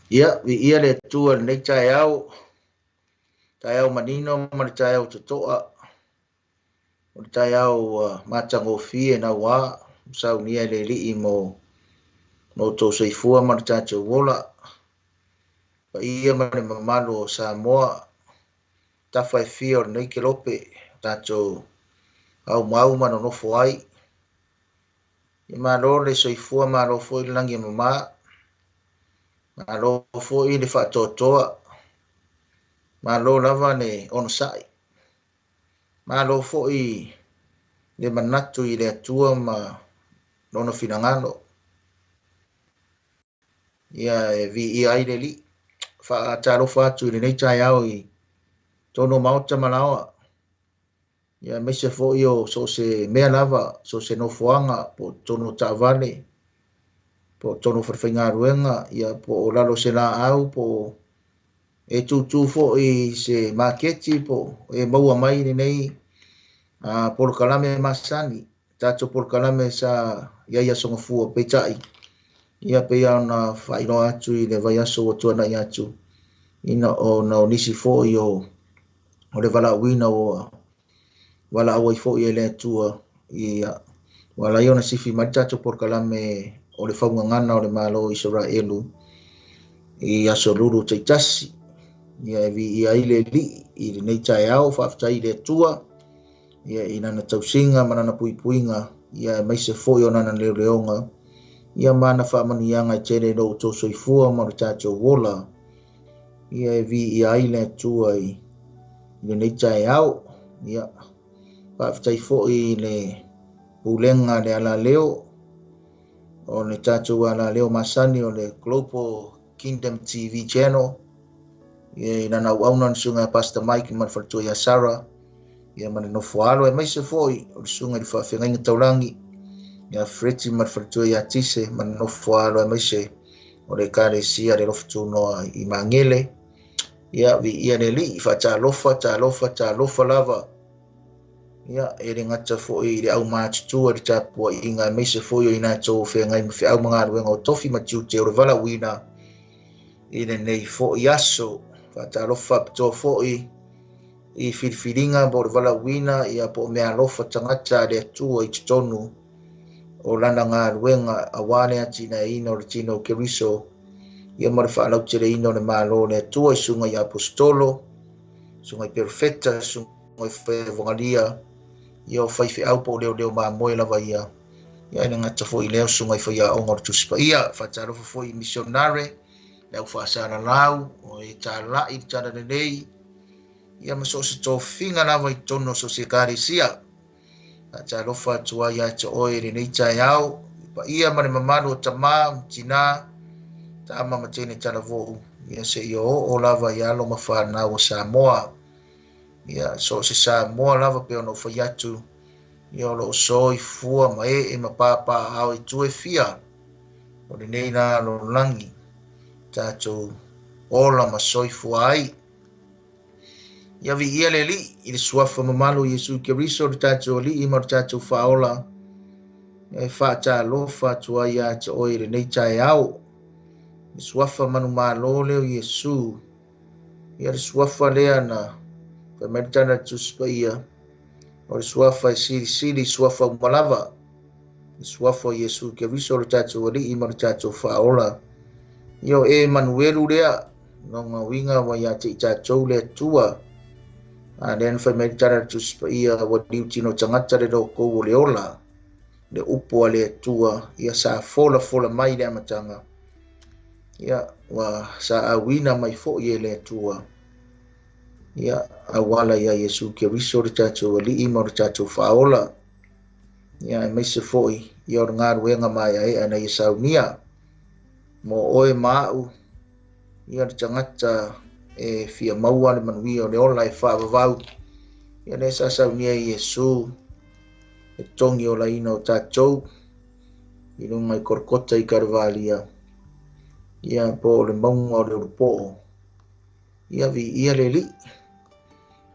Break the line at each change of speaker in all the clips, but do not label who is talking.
Ia vi ia le tua nei tai au manino ma le tai au totoa o le tai au matagofie na ua saunia le lii mo tou soifua ma le tatou ola pa ia ma le mamalo o Samoa tafa e fia o lenei kelope tatou au mau ma nonofo ai ia malo le soifua malo foi le lagi mamā malo foi le faatoatoa malo lava ne ono sa'i malo foi le manatu i le atua ma lona finagalo ia e vi'ia ai le li'i faatalofa atu i lenei taeao i tono maota malaoa ia maise fo'i o so se mea lava so se nofoaga po tono ta'avale po tono faifaigaluega ia po o lalo se la'au po e tutu fo'i se maketi po e maua mai lenei polokalame masani tatou polokalame sa iaia sogofua peita'i ia peia ona fa'ailoa atu i le vai aso ua tuanai atu ina ona o nisi fo'i o le valauina ua vala'au ai fo'i e le atua ia ua lai ona sifi mai tatou polokalame o le faugagana o le malo Isaraelu i aso lulu taitasi ia e vi'ia ai le li'i i lenei taeao fa'afetai le atua ia inana tausiga ma nana puipuiga ia maise fo'i o nana leoleoga ia mana fa'amanuiaga i tele lou tou soifua ma le tatou ola ia e vi'ia ai le atua i lenei taeao ia fa'afetai fo'i le pulenga le alaleo o le tatou alaleo masani o le Global Kingdom TV channel ia inana auauna na sunga Pastor Mike ma le falatua ia Sara ia ma le nofo alo e maise fo'i o le sunga i le fa'afegaiga taulangi ia Freti ma le falatua ia Tise ma le nofo alo e maise o le ekalesia le lofa tunoa i Mangele ia vi'ia le li'i fa'atalofa lava ia e le ngata fo'i le au mātutua le tapua i ngā meise fo'i o ina tō whengai ma whiau mga aruenga o tofi ma tiute o le valauina i le nei fo'i aso whaatalofa pitoa fo'i i whiriwhiringa bo le valauina ia po mea lofa tangata le atua i titonu o lana ngā aruenga a wane ati na ina o le tino Kiriso ia ma le whaalau tere ina o le malo le atua i sunga i apostolo sunga i perfeta sunga i whaevongalia ia o fai au po leo mamoe lava ia ina ngata fo'i leo sunga i whaia onga le tuspa ia whaatalofa fo'i misionare leo whaasana lau o e tālai tāna nei ia maso se tō whinga lava i tono so se kāresia whaatalofa atua ia te oe le nei tai au pa ia mare mamano o tamā tina ta ama matene tala vo'u ia se ia o lava ia alo ma whanau o Samoa ia so se Samoa lava pe ono whai atu ia o lo soifua ma e ma papa au i tue fia o le nei la lo langi tatou ola ma soifua ai ia vi ia le li i le suafa mamalo Iesu Kiriso le tatou li i ma le tatou whaola e whaatalofa atua ia te oe le nei tai au le suafa manu malo leo Iesu ia le suafa lea na Pemertana tuspa ia o le suafa e sili suafa umalava le suafa Iesu Kiriso le tatou ali i ma le tatou whaola ia o Emanuelu lea nonga winga wa ia te tatou le atua a len Pemertana tuspa ia wa diutino tangata le loko o le ola le upo le atua ia sa fola mai le amatanga ia wa sa awina mai fo ia le atua ia awala ia Iesu Kiriso le tatou ali i ma le tatou whaola ia e meise fo'i ia o ngā ruenga mai ai ana i saunia mo oe mau ia le tangata e fia maua le manuia o le ola e whaavavau ia le sa saunia Iesu e tongi o laina o tatou i runga i korkota i Karvalia ia po le maunga o le urupo ia vi ia le li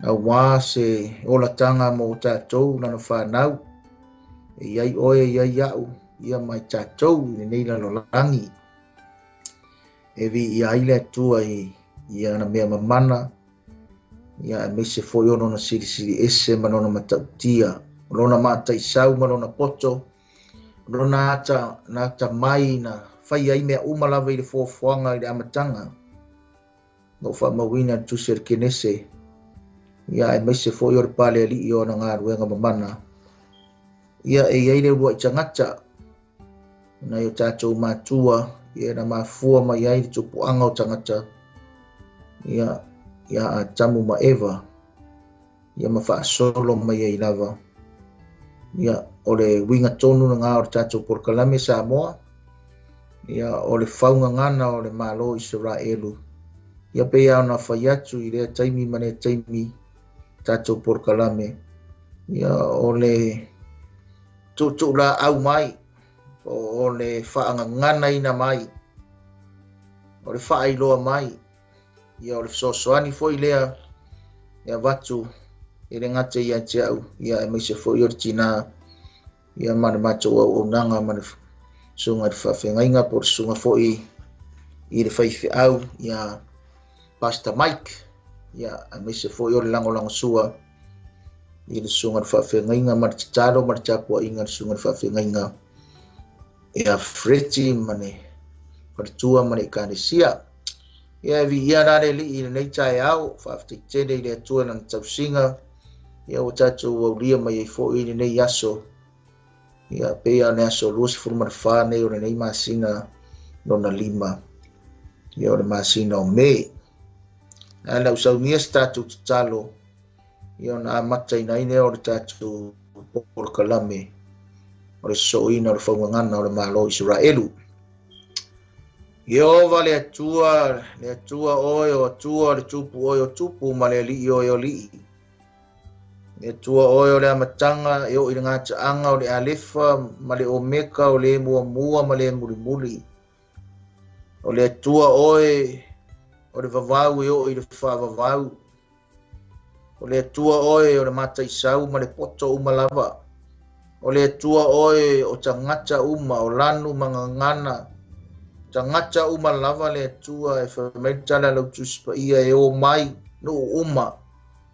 a wā se ola tanga mo tatou nana whanau e iai oe iai au ia mai tatou i nei lano langi e vi ia ile tua ia na mea mamana ia me se foi ono na siri ese manona matautia lona mata isau manona poto lona ata mai na fai ai mea umalava i le fofoanga i le amatanga no fa mawina tu ser kenese ia me se foi o pale ali i ona ngā ruenga mamana ia e ia ile rua i tangata na yo tātou mātua ia na mafua mai ai tupu anga o tangata ia a tamu ma eva ia mawha solo mai ai lava ia o le winga tonu na ngā o tātou porkalame Samoa ia o le whaunga ngana o le MALO ISARAELU ia pe au na whai atu i rea taimi mane taimi tātou porkalame ia o le tutu la au mai o le whaanga ngana ina mai o le wha iloa mai ia o le sosoani foi lea ia watu i le ngate ia te au ia e meise foi o le tina ia mane matou au nanga mane sunga le whawhengainga por sunga foi i le whaife au ia Pastor Mike ia e meise foi o le lango sua i le sunga le whawhengainga mane titaro mane tapua inga le sunga le whawhengainga ia freti mane partua mane kanesia ia vi ia rare li i nei tai au whawhetene i le atua na tausinga ia o tātou au lia mai e fo i nei aso ia pea ne aso luas furma whāne o nei masina nona 5 ia o le masina o me ala usau nia tātou tatalo ia na amata ina ine o le tātou porkalame o le soina o le whaungangana o le MALO ISARAELU Yehova le atua oe o atua le tupu oe o tupu ma le li oe o li. Le atua oe o le amatanga e o i ngā taanga o le alefa ma le omeka o le mua ma le muli. O le atua oe o le vavau e o i le whavavau. O le atua oe o le mata isau ma le poto umalava. O le atua oe o tangata uma o lanu mangangana. Tangata uma lava le atua e whamaitala lau tuspa ia e o mai no uma.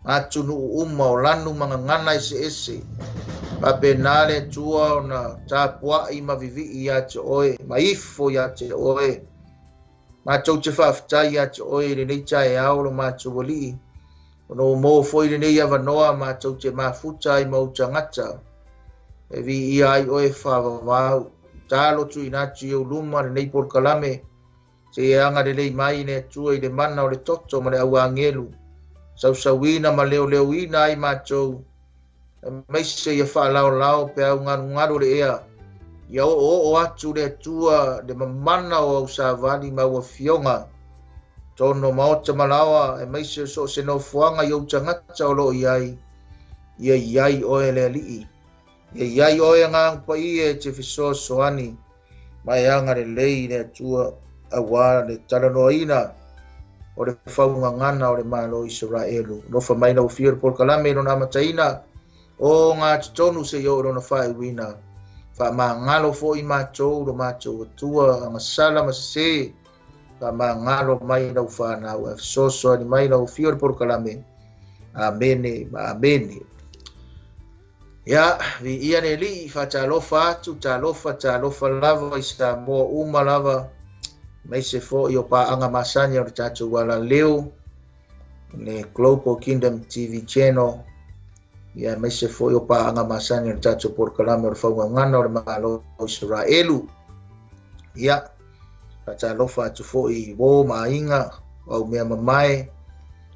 Atu no uma o lanu mangangana ese. Papena le atua o na tāpua i mavivi i ate oe. Maifo i ate oe. Mātou te whawhitai i ate oe le nei tae aolo mātou wali. Ono mō foi le nei awanoa mātou te mafuta i mau tangata. E vi i ai oe whawawau. Talo tu inatu i uluma le nei porkalame. Se e anga le lei mai ne tua i le mana o le toto ma le au angelu. Sausauina ma leo ina ai mātou. Meise ia whaalao pe au ngaru le ea. Ia o atu le tua le mamana o au savali ma ua fionga. Tono maota malawa e meise so se no fuanga i au tangata o lo iai. Ia iai oe le alii. Ia iai oe ngang pa i e te fiso soani. Mai anga le lei le tua awa le talanoina. O le whaunga ngana o le MALO ISARAELU. Nofa mai na ufia le porkalame no namataina. O ngā titonu se yo no na whai wina. Wha maa ngalo fo i mātou ro mātou atua anga sala masase. Wha maa ngalo mai na uwhanau. E fisoso ani mai na ufia le porkalame. Amene, amene. Ya, vi ia ne li fa talofa atu, talofa lava i Samoa uma lava. Mai se fo i o pa anga masanya o le tātou wala leo. Ne Global Kingdom TV channel. Ia mai se fo i o pa anga masanya o le tātou porkalame o le whaungangana o le MALO ISARAELU. Ia, fa talofa atu fo i wō mainga au mea mamae.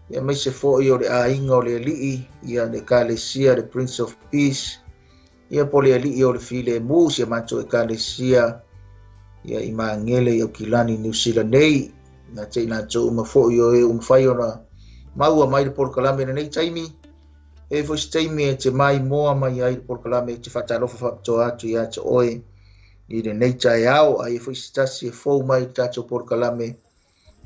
Ia mai se fo i o le ainga o le alii, ia le kalesia, le Prince of Peace. Ia po le alii o le file mus, ia mato e kalesia. Ia i maangele i o kilani New Zealand nei. Nga te ina tō uma fo i o e umwhai o na maua mai le porkalame na nei taimi. E fo si taimi e te mai moa mai ai le porkalame te whatalofa whapto atu i ate oe. I le nei tai au, ai fo si tasi e fo mai tato porkalame.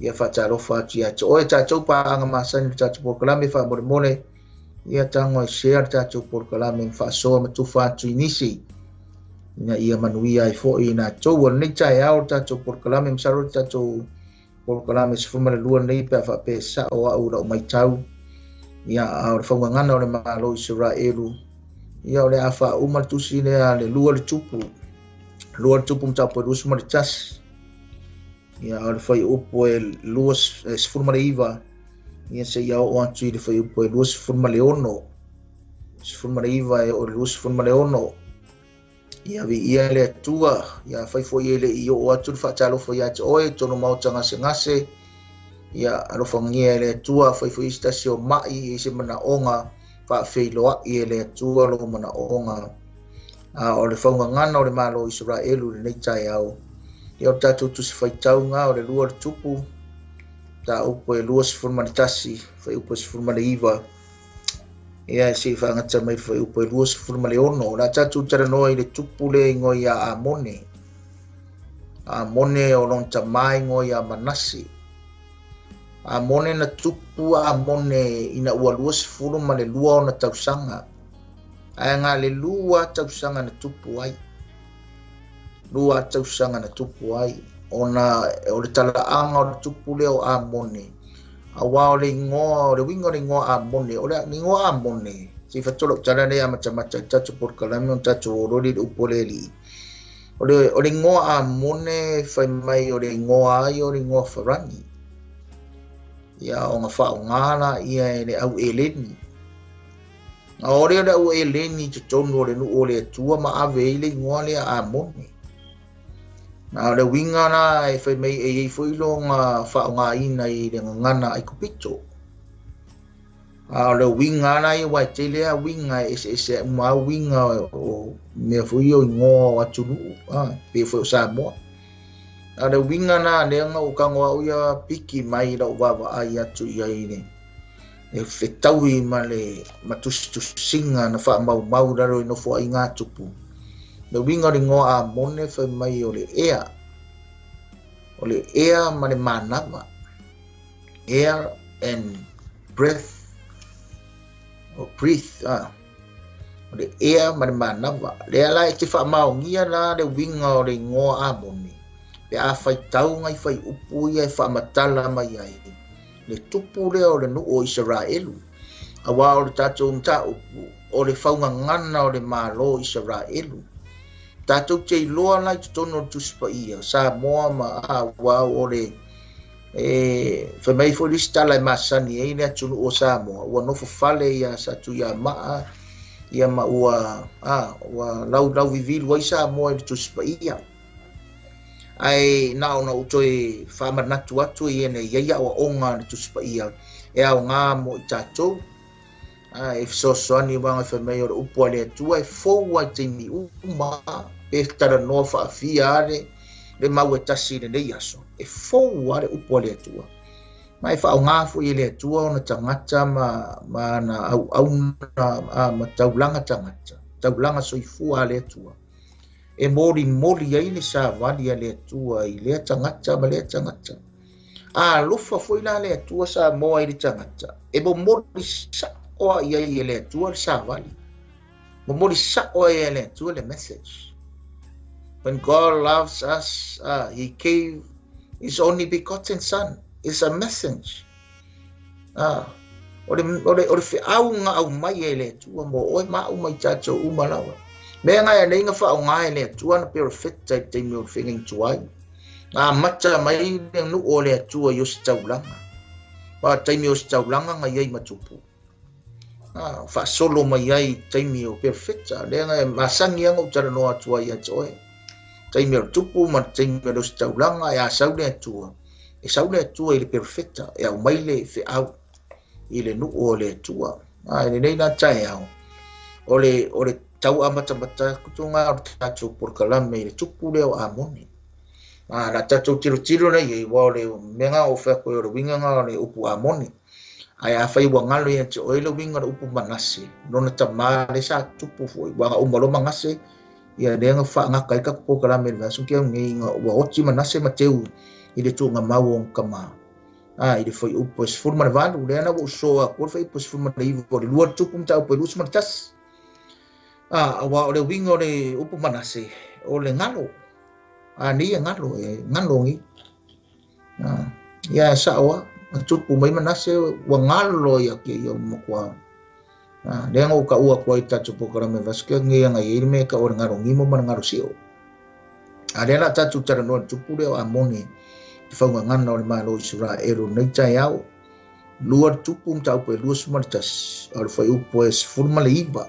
Ia whatalofa atu i ate oe tatou pa anga masani tatou porkalame wha mone. Ia tango e share tatou porkalame whaasoa matufa atu i nisi. Ina ia manuia ai fo i nā tau. Nei tai au tatou porkalame msaro tatou por kala me sifuma le lua nei pe fa pe sa o au ra mai tau ia o FAUGAGANA o le malo ISARAELU ia o le afa uma tusi le lua le tupu mta po lus ma le tas ia o le fai upo e lua sifuma le iva ia se ia o atu le fai upo e lua sifuma le ono sifuma le iva e o lua sifuma le ono ia vi ia le atua ia fai foi ele i o atu le faatalo foi atu oe tono mau tanga se ngase ia alofangia le atua fai foi stasi o mai i se mana onga fa feiloa i le atua lo mana onga o le FAUGAGANA o le malo ISARAELU le nei tai au ia o tatu tu se fai taunga o le lua le tupu ta upo e lua sifuma le tasi fai upo sifuma le iva ia si whaangata mai whai upo e lua sifuma le ono la tatu tara noa i le tupu le ngoi a amone o lon tamai ngoi a manasi amone na tupu amone ina ua lua sifuma le lua o na tausanga ai ngā le lua tausanga na tupu ai lua tausanga na tupu ai ona o le talaanga o le tupu leo amone awa o le ingoa o le winga o le ingoa amone o le ingoa amone si fatolo tala le amata tatu por kalame on tatu o roli le upo le li o le ingoa amone fai mai o le ingoa ai o le ingoa farani ia o ngā whaongana ia e le au eleni a o le au eleni te tonu o le nu o le atua ma ave i le ingoa le amone na le winga na e fai mai e foi lo nga whaonga ina i le ngana ai kupito a le winga na i wai te lea winga e ma winga o me foi o ingoa atunu pe foi Samoa a le winga na le nga o kangoa o ia piki mai la wawa ai atu ia ine e fetaui ma le matustu singa na wha mau raro ino fo ai ngā tupu le winga le ngoa a mone fai mai o le air ma le manama air and breath o breathe o le air ma le manama le ala e te wha maongia na le winga o le ngoa a mone pe a fai tau ngai fai upu ia e wha matala mai ai le tupu leo le nu o ISARAELU awa o le tatou mta upu o le FAUGAGANA o le malo ISARAELU tatou te iloa lai te tono tuspa ia Samoa ma awa o le fai mai fo lista lai masani e le atunu o Samoa ua nofo fale ia satu ia maa ia ma ua lau vivilu ai Samoa i le tuspa ia ai na ona utoe whamanatu atu i ene iaia o onga na tuspa ia e au ngā mo i tātou e fisosoani wanga whamei o le upua le atua e fōua i teimi uma e tara noa whaafia le mau e tasi le nei aso e fōua le upua le atua ma e whao ngāfu i le atua o na tangata ma na au ma taulanga tangata taulanga soifua le atua e mori ai le savali le atua i le tangata ma le tangata lofa foi la le atua Samoa i le tangata e mo mori sa o ia i le atua le savali mo mori sa o ia le atua le message when God loves us he gave his only begotten son is a message o le fe au nga au mai e le atua mo oi ma au mai tato umalawa me ngai nei nga fa ngai le tua na perfecta te mi o finging tuai mata mai le nu o le tua yo staulanga pa te mi o staulanga ngai ai matupu fa solo mai ai te mi o perfecta le ngai masangi ang o tara no atua ia toe te mi o tupu ma te mi o staulanga ya sau le tua e sau le tua i le perfecta e au mai le fe au i le nu o le tua nei na tai au o le tau amata kutunga o tatou por kalame le tupu leo amone la tatou tiro nei e wa le menga o fa ko o winga nga le upu amone ai a fai wa ngalo ia te oile winga le upu manase nona tama le sa tupu foi wa o malo mangase ia le nga fa nga kai ka por kalame le vasu ke ngi nga wa oti manase mateu i le tunga mau on kama i le foi upu es forma de valu le na wo so a por fai pos forma de ivo le luar tupu mta upu lus martas wa o le winga o le upu manase o le ngalo ni ngalo ngi ya sawa tupu mai manase wangalo ya ke yo mokwa dia ngo ka ua kwa ita tupu kara me vaske ngi nga yirme ka or ngaro ngimo man ngaro sio ada la tatu cara no tupu de amoni fa ngana o malo Israelu nei tai au luar tupu tau pe luas martas or fa upoes formal iba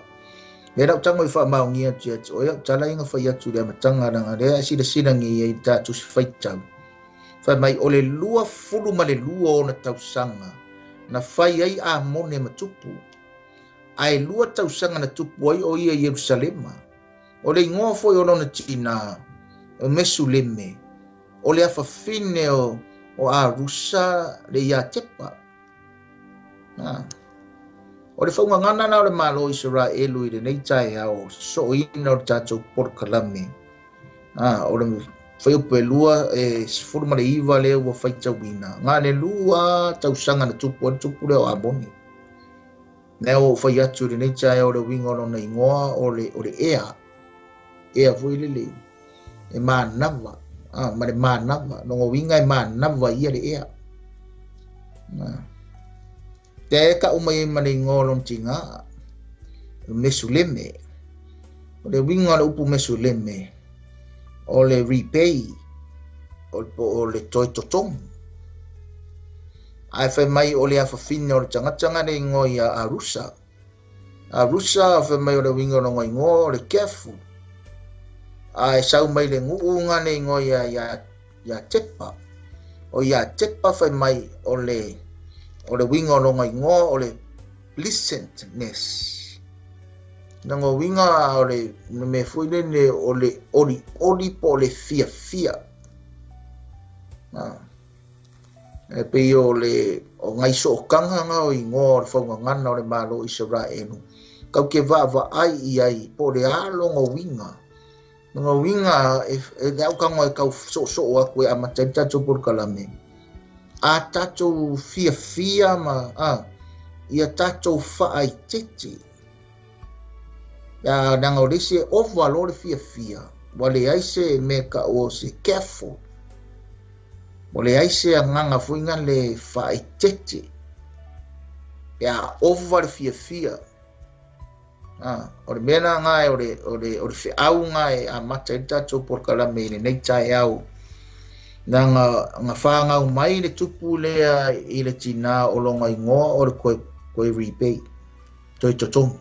era tango fa mau ngia tia o ya tala inga fa ya tu de matanga nga de si de sinangi ita tu fa tau fa mai ole lua fulu male lua ona tau sanga na fai ai a mone matupu ai lua tau sanga na tupu ai o ia Yerusalema ole ngo fo yo na tina o mesuleme ole afa fine o a rusa le ya tepa ole fa ngana na ole malo Israelu i de nei tai ao so ina o tato por kalame ole foi o pelua forma de iva le o fai tawina ngale lua tau sanga na tupu le o aboni neo foi atu de nei tai o le wingo no nei ngoa ole ea foi le e manava mare manava no winga e manava ia le ea te ka umai mane ngolon tinga mesuleme ole winga le upu mesuleme ole repay ole toi totong ai fa mai ole afa fina o tanga ne ngoia arusa fa mai ole winga no ngoi ngo ole careful ai sau mai le ngunga ne ngoia ya tepa o ya tepa fa mai ole winga no ngoi ngo ole pleasantness nango winga ole me foi ne ole ori po le fia e pe ole o ngai so kanga nga o ingo fo ngana ole malo Israelu kau ke va ai po le alo ngo winga e dau kanga kau so a ku ama tenta to por kalame a tato fia ma ia tato fa ai tete ya nang o dise overload fia wale aise me ka o se careful wale aise nganga fuinga le fa itete ya over fia ore mena ngai ore fe au ngai a mata tato por kala me nei tai au nga fanga mai le tupu le ile tina o longa ngo or ko repay toi totong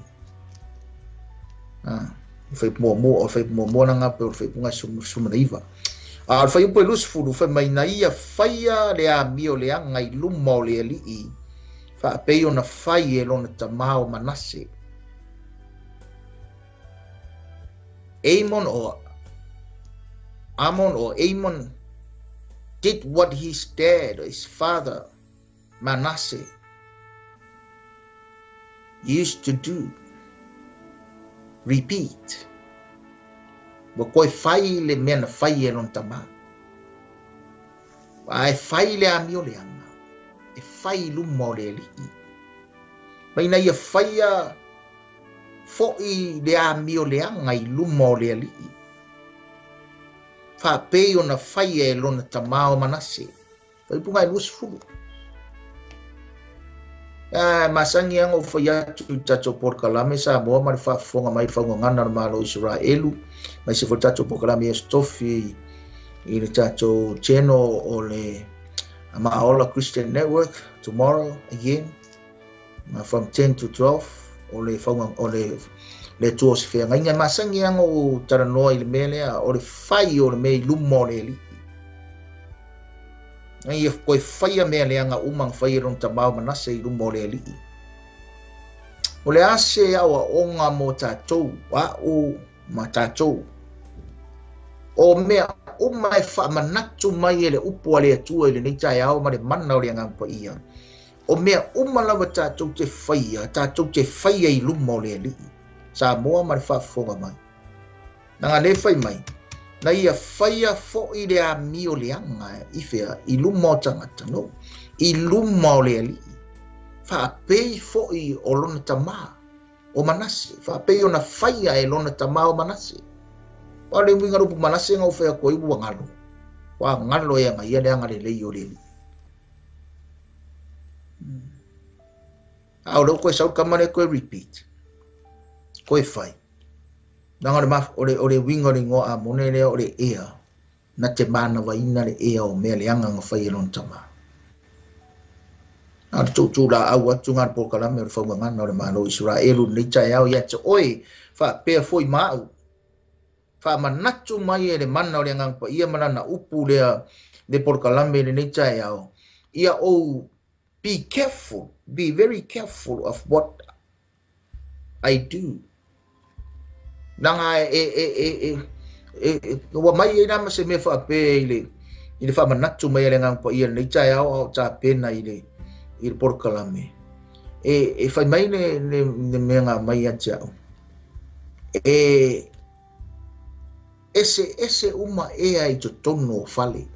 fai mo na nga pe fai punga sumaiva fai po lus fulu fai mai na ia faia le a mio le anga i lumo le ali fa pe ona fai e lona tamao manase Amon did what his dad, his father Manasseh used to do. Repeat. Bokoi fai le mena fai e lon tama. Ai fai le amio le anga. E fai lumo le li. Pai na ia fai a foi le amio le anga i lumo le li. Fa pe ona fai e lon tama o Manase. Pai punga i lus fulu. Masangi ang ofaya tato por kalame sa mo mar fa fonga mai fa ngana malo Israelu mai se tato por kalame stofi i tato cheno ole Maola Christian Network tomorrow again from 10 to 12 ole fonga ole le tuos fe ngai masangi ang o tarano il mele ole fai ole me lumo le ai ko fai me le anga umang fai ron tamau Manase i lumo le ali ole ase awa onga mo tatou o matatou o me umai fa manatu mai ele upo le tu ele nei tai au ma le mana o le anga pa ia o me umala wa tatou te fai i lumo le ali sa mo ma fa fonga mai nanga le fai mai na ia faia fo i le amio le anga i fea i lumo tangata no i lumo le ali fa pei fo i o lona tama o Manase fa pei ona faia e lona tama o Manase wa le winga rupu Manase ngau fea ko i wangalo wa ngalo e anga ia le anga le lei o le Au lo koe sau kamane koe repeat. Koe fai. Nanga le maf ore wingo ni ngo a mone le ore ea. Na te mana wa ina le ea o mea le anga nga fai lon tama. A tu la au atu ngan po kalame o whaunga ngana o le malo Israelu ni chai au ia te oi fa pea foi mau. Fa manatu mai e le mana o le ngang pa ia mana na upu le por kalame ni chai au. Ia o be careful, be very careful of what I do. Nanga wa mai e na se me fa pe ile fa manatu mai le ngang pa ia ni chai au cha pena ile por kalame. Fai mai ne menga mai atiao. Ese uma ea I to tono fale.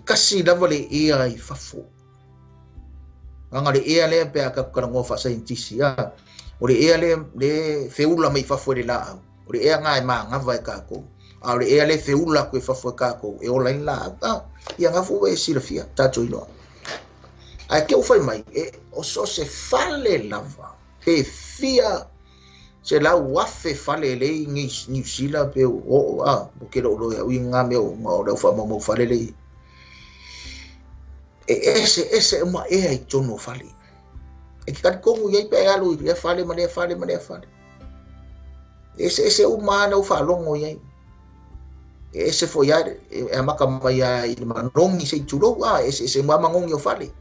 Kasi lava le ea I fafo. Anga le ea le pe aka karango fa scientist ya. O le ea le feula mai fafo le la. O le ea ngai ma ngava ka ko. A le ea le feula ko fafo ka ko. E ola la. Ia ngafu e silafia tato ilo. Ai ke o fai mai o so se fale lava. He fia se la wafe fale le ni sila pe o ke lo ya winga me o lo fa mo fale le. Ese ma ai tono fale. E ka ko ye pe alu ye fale ma le fale. Ese umana o fa longo ye. Ese foi ya e maka mai ya I manongi se tulo ese ma mangongi o fale.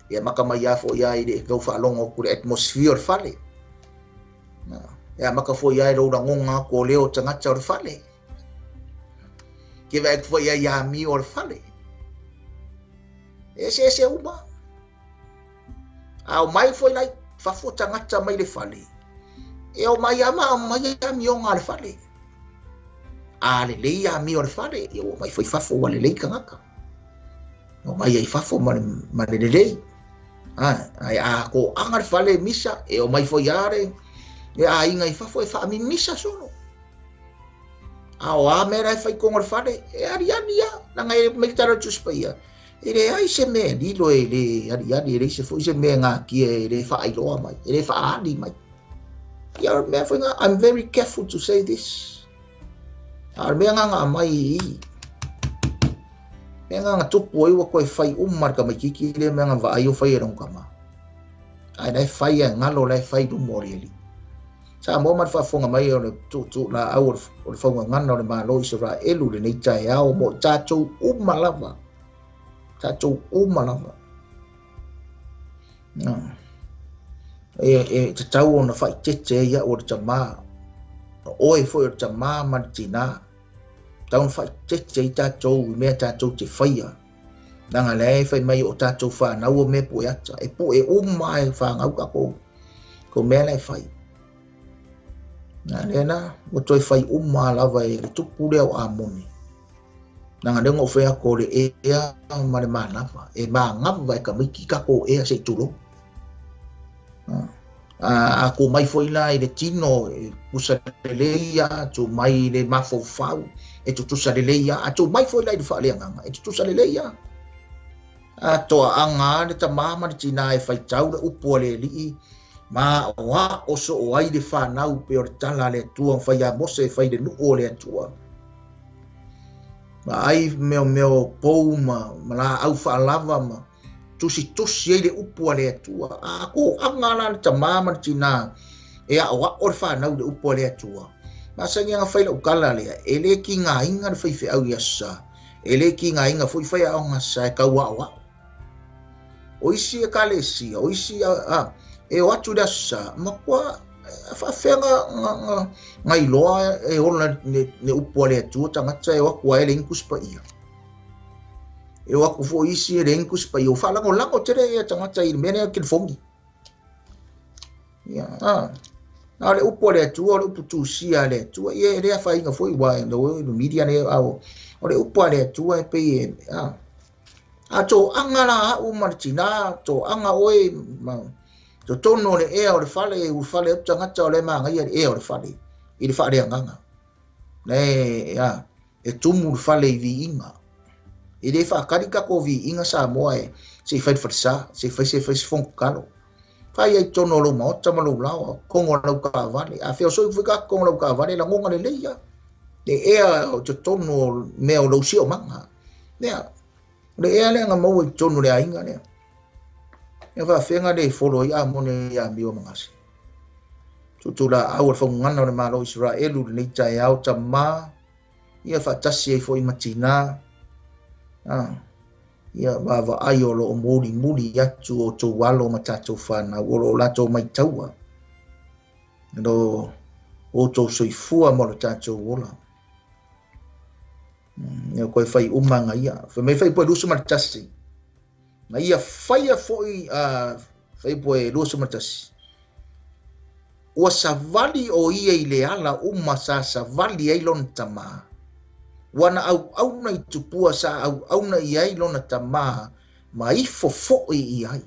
Ya maka mai ya fo ya I go fa longo ku atmosphere fale. Ya maka fo ya ro ngonga ko leo tanga cha fale. Ke va fo ya mi or fale. Ese uma. Au mai fo lai fa fo tanga cha mai le fale. E o mai ama mai ya mi on al fale. Ale le ya mi or fale. E o mai fo fa fo wale le kanga. O mai ai fa fo ma le le. Ai ko angar fale misa e o mai fo yare. E a inga I fafo e fa mi misa sono. A mera e fai kongor fale e ariani ya nanga e me taro tuspaia. E le ai se me dilo e le ariani e se fo se me nga ki e le fa ai loa mai. E le fa ali mai. Ya me fo nga I'm very careful to say this. Ar me nga mai me nga tupu e wa ko e fai umar ka mai kiki le me nga va ai o fai rong kama. Ai dai fai ngalo lai fai du morieli. Sa mo man fa fonga mai o tu la au o fonga ngana o le malo Israelu le nei tai au mo tatou umalava. Tatou umalava. Te tau ona fai tete ia o le tama. Oi foi o tama martina. Tau fai tete I tatou me tatou te faia. Nanga le fai mai o tatou fa na o me po yata. E po e umai fa ngau ka ko me le fai. Na lena o toi fai uma lava e tupu leo a moni. Nanga dengo fea ko le ea mare manapa. E ma ngava e ka miki kako ea se tulo. Ako mai foi la I le tino e kusa leia tu mai le mafofau e tu tusa leia tu mai foi la I fa le nganga e tu tusa leia. To anga le tamama le tina e fai tau le upo le li ma wa o so o ai de fa na u pe tala le tua fa ya mo se fa de no o le tua ma ai meo pou ma la au fa lava ma tu si de upu le tua a ko anga la ta mama tina e a wa o fa na de upu le tua ma se nga fa le ukala le e le ki nga inga fa fe au yasa e le ki nga inga foi fa ya nga sa ka wa o isi e kale si o isi e watu dasa makwa fa fenga ngai loa e ona ne upole tu tanga tsa e wakwa ele inkus pa ia e waku fo isi ele inkus pa ia fa lango tere e tanga tsa il mene kin fongi ya na le upole tu o upu si ale tu e le fa inga foi wa no media ne o le upole tu e pe a to angala u martina to anga oi to tono le ea o le fale u fale o tanga o le manga ia e o le fale I le fale nganga ne ya e tumu le fale I vi inga I le whakarika ko vi inga sa moa e se whai wharisa, se whai whongkalo. Whai ai tono lo maota ma lo lao, kongo lau ka vale. A whio soi whika kongo lau ka vale la ngonga le leia. Le ea o te tono mea o lau si o manga. Nea, le ea le nga mau i tono le ainga nea. Ia whenga le wholo i a mone i a miwa mangasi. Tutula au whangana le malo Israelu le tai au ta ma. Ia whatasi e fo i matina. Ia wawa ai o lo muli atu o tō walo ma tātou whana o lo lato mai taua. Lo o tō soifua mo lo tātou wola. Ia koe whai umanga ia. Whai whai poe lusu matasi. Na ia whai a foi whai poe lusu matasi. Ua savali o ia i le ala sa savali ai lon tama. Wana au na i tupua sa au na i ai lona tama ma ifo fo i ai.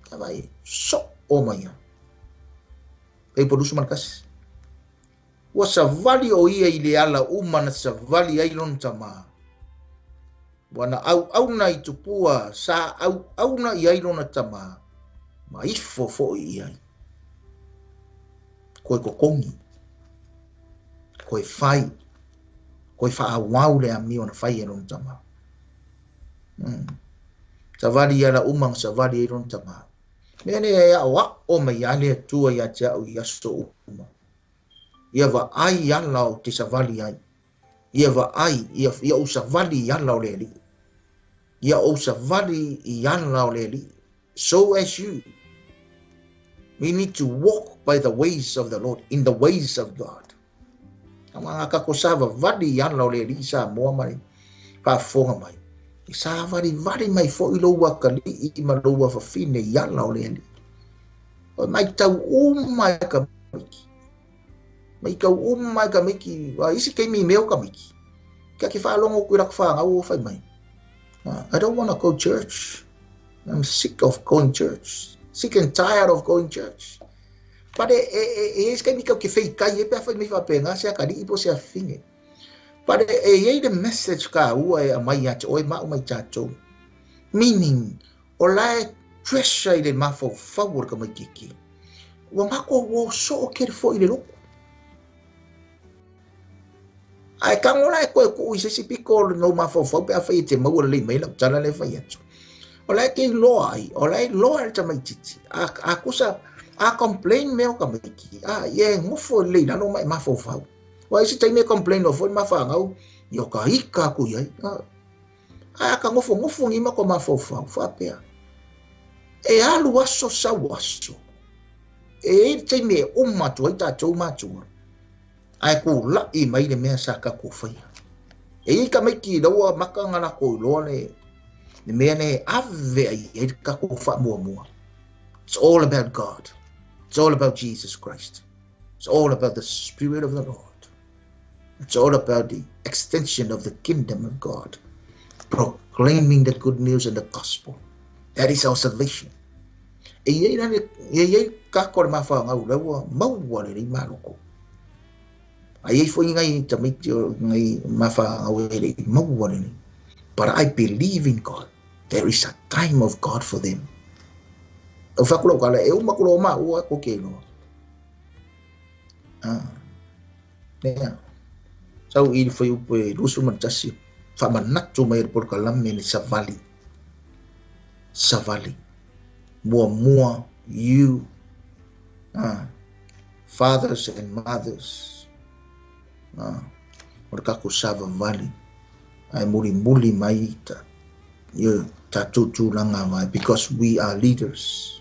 Kawai so o maia. Ei podusu markas. Ua savali o ia i le ala na savali ai lona tama. Wana au na i tupua sa au na i ai lona tama ma ifo fo i ai. Koe kokongi, koe whai, koe whaawau le a mio na whai e ron tama. Savali ala umang savali e ron tama. Mene e a wa o mai ale tua ia te au i aso uma. Ia wa ai ala o te savali ai. Ia wa ai, ia o savali i ala o le li. Ia o savali i ala o le li. So as you. We need to walk by the ways of the Lord, in the ways of God. Ang kako sava vali yan lau le li sa moa mai, pa fonga mai. Sa vali mai fo ilo wakali i maloa fa fine yan lau le li. Mai tau umai ka miki. Mai kau umai ka miki, wa isi kei mi meo ka miki. Kia ki whaalongo kui rak whaangau o whai mai. I don't want to go to church. I'm sick of going to church. Sick and tired of going to church. Pare es kai mika ke fei kai e pe fa mi fa penga se akali ipo se afinge. Pare e the message ka ua e mai ya o ma mai chacho. Meaning o lai pressure ile ma fo favor ka mai kiki. Wa ma ko wo so ke fo ile lo. Ai ka ngola ko ko ise si piko no ma fo pe fa ite ma wo le mai la tsala le fa ya. Olai ke loai, olai loai ta mai titi. Aku sa complain meo ka mai ki. Ye ngofo le na no mai mafo fau. Wa isi tai me complain no fo mafa ngau. Yo ka ika ku yai. Ka ngofo ngi ma ko mafo fau fa pe. E alu waso sa waso. E tai me umma tu ta tu ma tu. Ai ku la I mai le me sa ka ku fa. E ka mai ki do maka ngana ko lo le. It's all about God. It's all about Jesus Christ. It's all about the Spirit of the Lord. It's all about the extension of the kingdom of God. Proclaiming the good news and the gospel. That is our salvation. But I believe in God. There is a time of God for them. So il foi upe lusu mantasi famanak tu mai por kalam ni savali. Savali. Mua you fathers and mothers. Orkaku savali. Ai muli mai ta tutu langa mai because we are leaders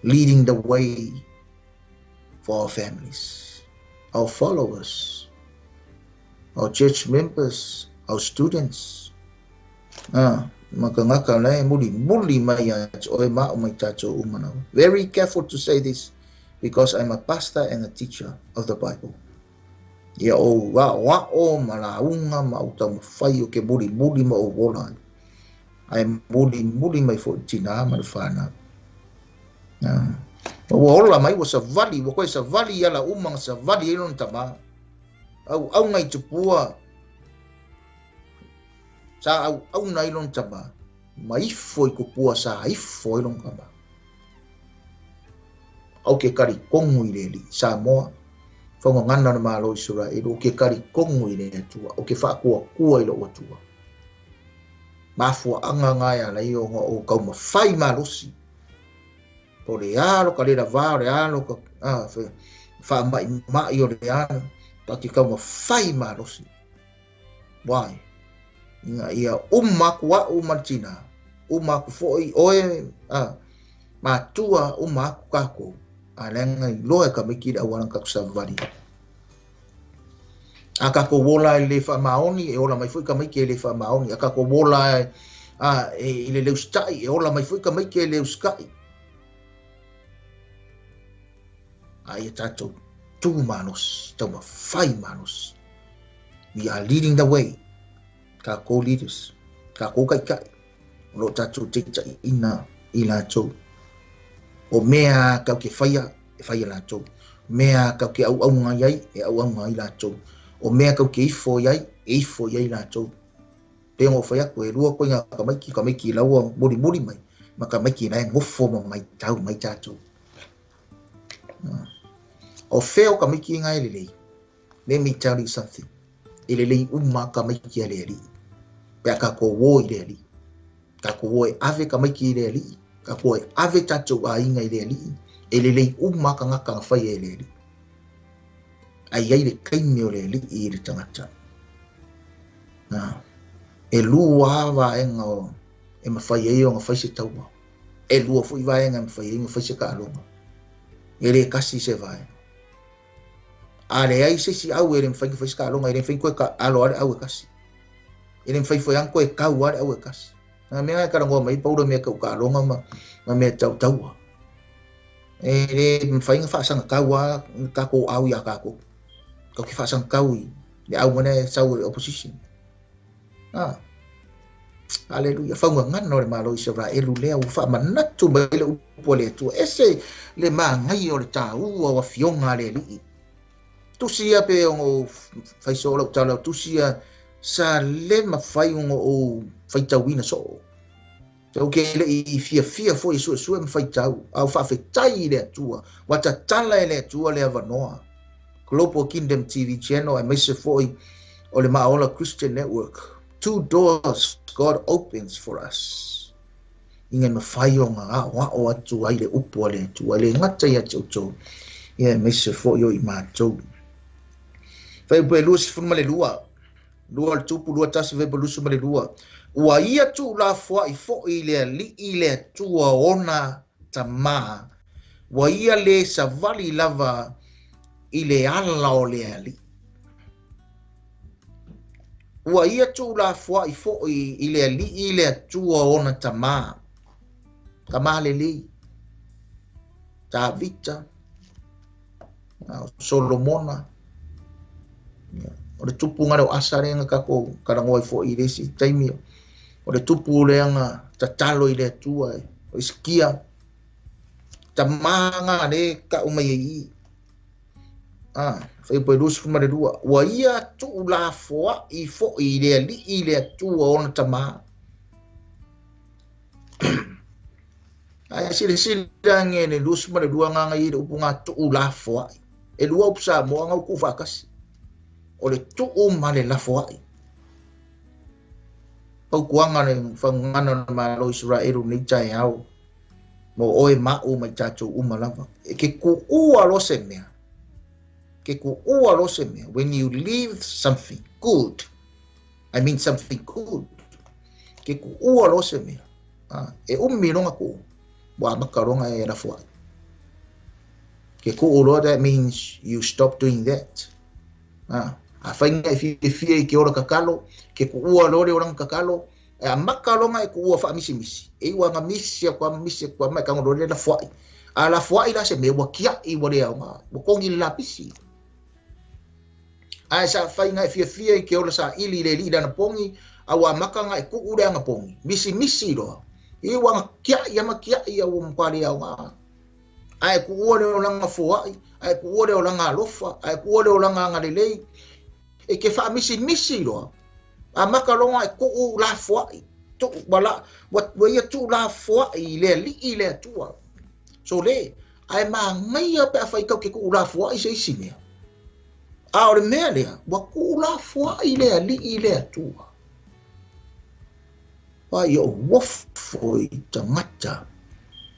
leading the way for our families, our followers, our church members, our students. Maka lai muli mai oi ma mai tato umana. Very careful to say this because I'm a pastor and a teacher of the Bible. Ia o wa o malaunga ma uta fai o ke muli ma o wola. Ai muli mai fo tina ma fana. O ola mai was a valley, wo ko sa valley ala umang sa valley non tama. Au ngai tupua. sa au nailon tama mai foi ko pua sa ai foi long kama au ke kari kongu ile li sa mo fonga ngana na malo Israel o ke kari kongu ile tua o ke fa kua ile o tua mafua anga ngaya la io o ka ma fai malosi po le alo ka le va le alo ka fa mai io le alo ta ki ka ma fai malosi why ia umma ku umatina umma ku foi oe matua umma ku kako alenga loe ka miki da wana ka savali aka ko bola le fa maoni e ola mai foi ka miki le fa maoni aka ko bola ile le ustai e ola mai foi ka miki le uskai ai tato two manos tama five manos we are leading the way ka ko leaders ka ko kai lo tato tika ina ila to o mea ka ke faia e faia la to mea ka ke au ngai e au ngai la to o mea ka ke ifo yai la to te ngo faia ko e ruo ko nga ka mai ki la wo buri mai ma ka mai ki na ngofo mai tau mai tato o feo ka mai ki ngai lele let me tell you something ilele umma ka mai ki lele pe ka ko wo ile ka ko wo ave ka mai ki lele ka ko ave tato a inga ile elele umma ka ngaka fa ile ai le kainyo le ile tangata na elua va engo e ma fa ye nga fa se tawa elua fu va nga fa ye nga fa se ka longa ele kasi se vai ale ai se si au ele fa se ka longa ele fa ko ka alo au kasi ele fa fo yang ko e ka wa au kasi na me ka ngo mai paulo me ka longa ma me tau ele fa fa sang ka wa ka ko au ya ka ko ki fa sang ka wi le au mane sau opposition haleluya fa ngan no malo Israel le au fa manatu ba le upole tu ese le mangai o le tau o fionga le li tu sia pe o fa solo tala tu sia sa le ma fai o fai tawina so so ke le i fia fo isu me fai tau au fa fe tai le tua wata tala le tua le avanoa Global Kingdom TV channel and mese foi o le Maola Christian Network. 2 doors God opens for us. Ingen mawhai o ngā wa o atu ai le upo le atu ai le ngata ia tau ia mese foi o i mātou. Whai pue lua si funma le lua le tupu lua tasi whai lusu ma le lua ua ia tu la fwai foi le li le tua ona tamaha wa ia le savali lava i le ala o le ali. Ua ia tu la fwai foi i le ali i le tua ona tamaha kama le li ta vita Solomona o le tupu ngare o asarenga kako karangoi foi i resi taimio o le tupu leanga tatalo i le tua o iskia tamanga le ka umai fai po lus fuma le dua wa ia tu la foa i fo i le li i le tua ona tama ai sile dange ne lus fuma le dua nga i le upunga tu la foa e lua upsa mo nga ku vakas o le tu ma le la foa pau kuanga le fangana malo Israel ni tai au mo oe mau mai tatou umalava ke ku ua lo se mea when you leave something good I mean something good ke ku ua lo se mea e umilonga ku wa makaronga e la foi ke ku ulo that means you stop doing that a fainga if you ke ora kakalo ke ku ua lo le orang kakalo a makalonga e ku ua fa misi e wa nga misi kwa mai ka ngolo le la foi a la foi la se me wa kia i wa le nga bo kongi la pisi a sa fainga fia ke ola sa ili le lida na pongi a wa makanga e ku ura nga pongi misi lo i wa nga kia ia makia ia wa mpali au nga a ku ua le nga foi a ku ua le nga lofa a ku ua le nga ngalelei e ke fa misi lo A makalonga e ku la foi. Tu bala wat we tu la foi le li le tua. So le ai ma ngai pe fai ka ke ku la foi se sine. A o me le wa ku la foi le li le tua. Wa yo wof foi tangata.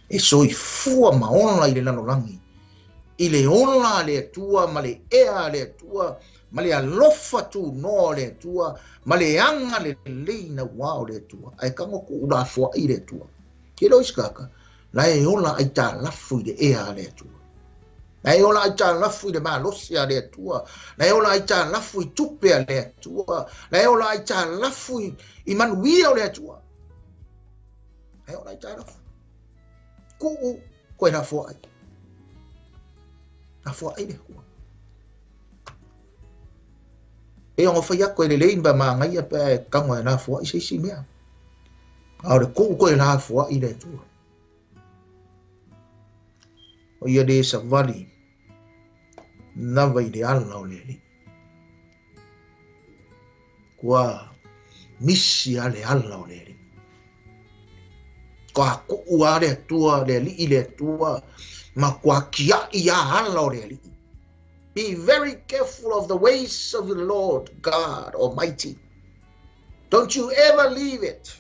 E soi fua maona i le lanolangi. I le ona le tua, ma le ea le tua, ma le alofa tu no le tua, ma le anga le leina wao le tua. Ai kango ku ula fua i le tua. Ke lo iskaka, la e ona ai ta lafu i le ea le tua. La e ona ai ta lafu i le malosia le tua. La e ona ai ta lafu i tupe le tua. La e ona ai ta lafu i manuia le tua. La e ona ai ta lafu. Ku koe na fua ai. Na fua ai le kua. E ongo fai ako e le lein ba maa ngai pe kango e na fua i seisi mea. Aore ku koe na fua i le tua. O ia de sa vali. Nava i le ala o le li. Kua misi a le ala o le li. Kua ku a le tua, le li i le tua. Ma kua kia i a ala o le li. Be very careful of the ways of the Lord God Almighty. Don't you ever leave it.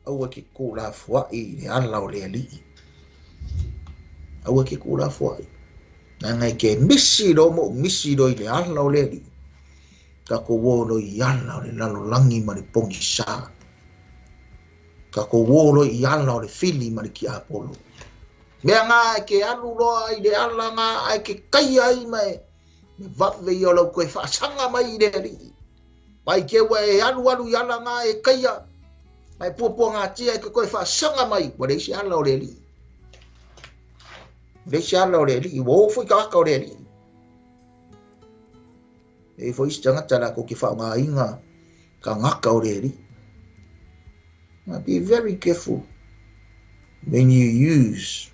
Aua ki kula fua i le ala o le li. Aua ki kula fua i. Na ngai ke misi do mo misi do i le ala o le li. Ka ko wono i ala o le lalo langi ma le pongi sa. Ka ko wono i ala o le fili ma le ki apolo. Mea ngā ke alu loa i le ala ngā ai ke kai ai mai. Me vave i o lau koe whaasanga mai i le ri. Pai ke wa e alu i ala ngā e kai a. Mai pua ngā tia ke koe whaasanga mai. Wa reisi ala o le ri. Reisi ala o le ri. Wa ofo i ka waka o le ri. E fo isi tangata la ko ke wha ngā inga. Ka ngaka o le ri. Be very careful when you use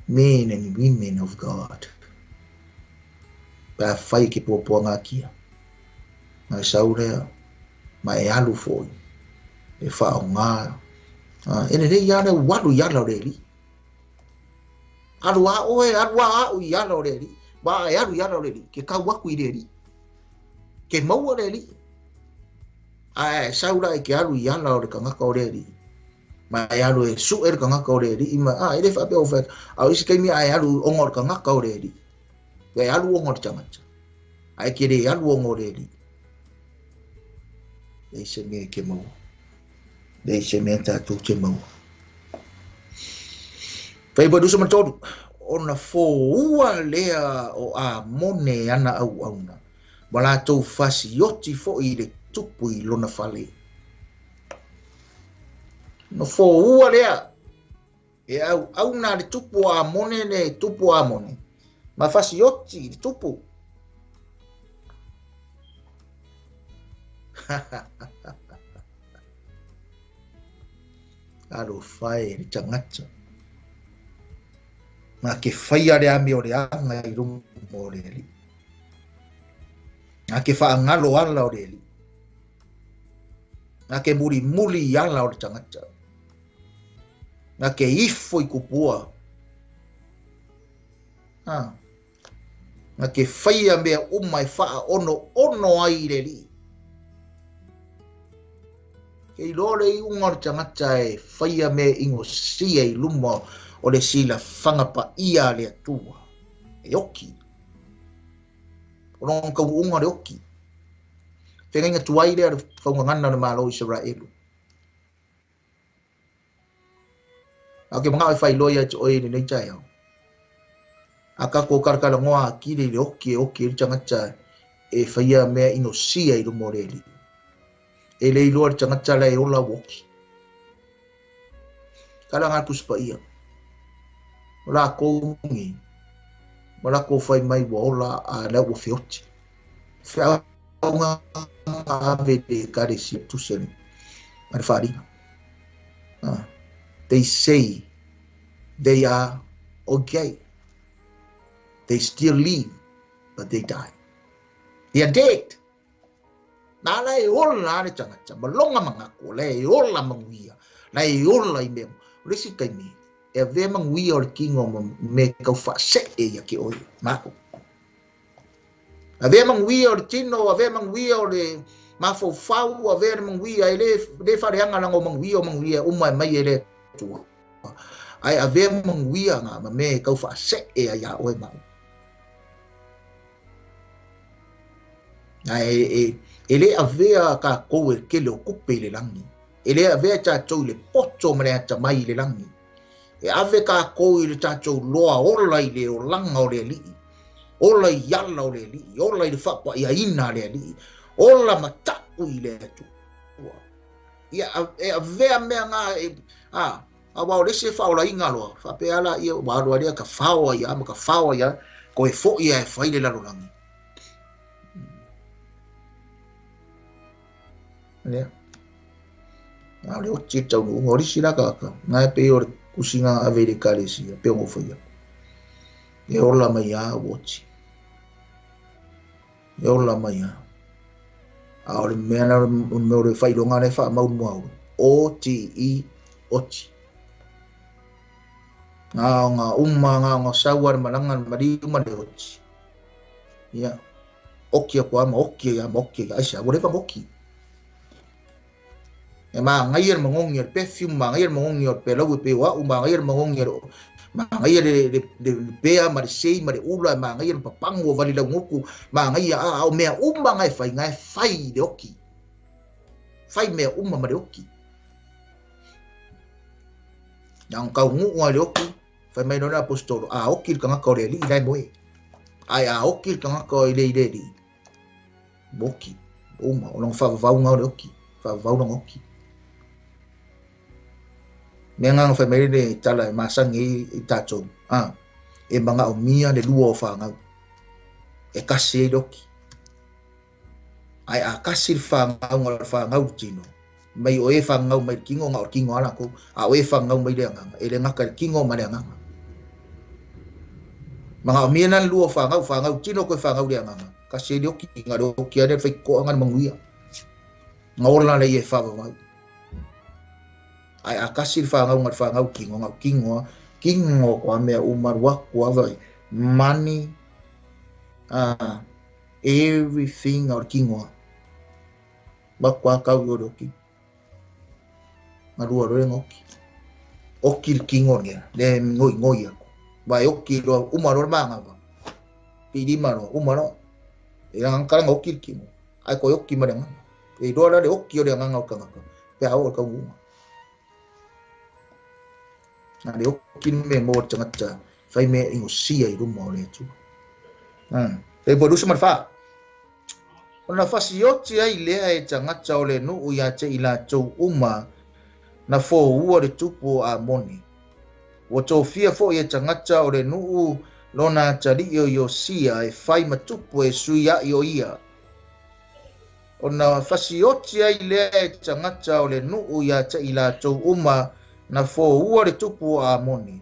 men and women of God. Pa fai ki popo ngā kia. Mai saurea, mai alu foi. E whao ngā. Ene rei ane walu yala reli. Alu a oe, alu a au yala reli. Ba e alu yala reli. Ke kau waku i reli. Ke maua reli. Ai saura e ke alu yala o re ka ngaka o reli. Mai alu e su e ka ngaka o reli. Ima, ele wha pe o whek. Au isi kei mi ai alu ongo ka ngaka o reli. Wai alu ongo te tangata. Ai ke re alu ongo reli. Ei se me ke maua. Ei se me tātou te maua. Whai pa dusa matoru. Ona fō ua lea o a mone ana au auna. Wala tau fasi yoti fo i le tupu i lona whale. No fō ua lea. E au nā le tupu a mone ne tupu a mone. Ma fasi yoti le tupu. Alo whae le tangata. Ma ke whaia le ame o le anga i rungo o le li. Ma ke wha ngalo ala o le li. Ma ke muli ala o le tangata. Ma ke ifo i kupua. Ma ke whaia mea umai wha ono ai le li. Ke lore i unga o tangata e whaia me ingo sia i luma o le sila whangapa ia le atua. E oki. O nong kau unga le oki. Whenga inga tuai lea le whaungangana le malo ISARAELU. Ake mga oi whai loia te oi le nei tai au. Aka ko karakala ngoa ki le oki le tangata e whaia mea ingo sia i luma o le li. E lei loa tangata la e ola woki. Kala ngā kuspa ia. Wala kongi. Wala ko whai mai wa ola a lau o whioti. Whia ngā ave de kare si tuseni. Mare wharinga. They say they are okay. They still live, but they die. They are dead. Tala e ola le tangata, malonga mangako, le e ola manguia, la e ola I mea, resi kai me, e ve manguia o le kingo me kau fa se e ya ki oi, mako. A ve manguia o le tino, a ve manguia o le mafo fau, a ve manguia, e le fareanga lango manguia, uma e mai e le tua. Ai a ve manguia nga, ma me kau fa se e ya oi mako. Ele avea ka kou e kele o kupe le langi. Ele avea tātou le poto mare ata mai le langi. E ave ka kou i le tātou loa ola I le o langa o le alii. Ola I yala o le alii. Ola I le whapa I aina le alii. Ola mataku I le atu. E avea mea ngā a wao lese whaola inga loa. Whape ala ia waroa rea ka whaoa ia, ma ka whaoa ia, ko e fo ia e whaile lalo langi. Ya, ale o tita o ngori sira kaka, ngai pe o kusinga avere kalesi, pe o foia. E ola mai a wochi. E ola mai a. A o me ana o me o fai longa le fa mau mau. O ti I ochi. Nga nga sawar malanga mari uma de ochi. Ya. Oki ko ama oki ya moki, aisha, whatever moki. E ma ngair mangongir perfume ma ngair mangongir pe lagu pe wa ma ngair mangongir ma ngair de pe ma de sei ma de ula ma ngair papango vali la nguku ma ngair a me ngai fai de oki fai me ma de oki yang kau ngu de oki fai mai no apostolo a oki ka ka le li dai moe ai a oki ka ka le di boki olong fa va de oki fa va oki Mengang family de tala masangi itacho e manga o mia de luo fa ngau e kasi doki ai a kasi fa ngau tino mai o e fa ngau mai kingo ngau kingo ala ko a o e fa ngau mai de nganga e le ngaka kingo ma de nganga manga o mia na luo fa ngau tino ko fa ngau de nganga kasi doki ngado ki ade fa ko ngan manguia ngaula le e fa ngau ai akasir whangau kingo kwa mea umarwa kwa vai money everything or kingo bakwa kau yoroki marua roe ngoki okil kingo ngia le ngoi ako vai okil ro umaro manga ba pidi maro umaro yang kala okil kingo ai ko okil maranga e do la de okil de nganga kanga pe awo ka uma na le okin me mo tangata fai me ingosia I rumo le tu e bodu semar fa ona fasioti ai le e tangata o le nu ya te ila tou uma na fo ua le tupu a moni o to fia fo e tangata o le nu lona tali yo sia e fai matupu e suia yo ia ona fasioti ai le e tangata o le nu ya te ila tou uma na fo ua le tupu a moni.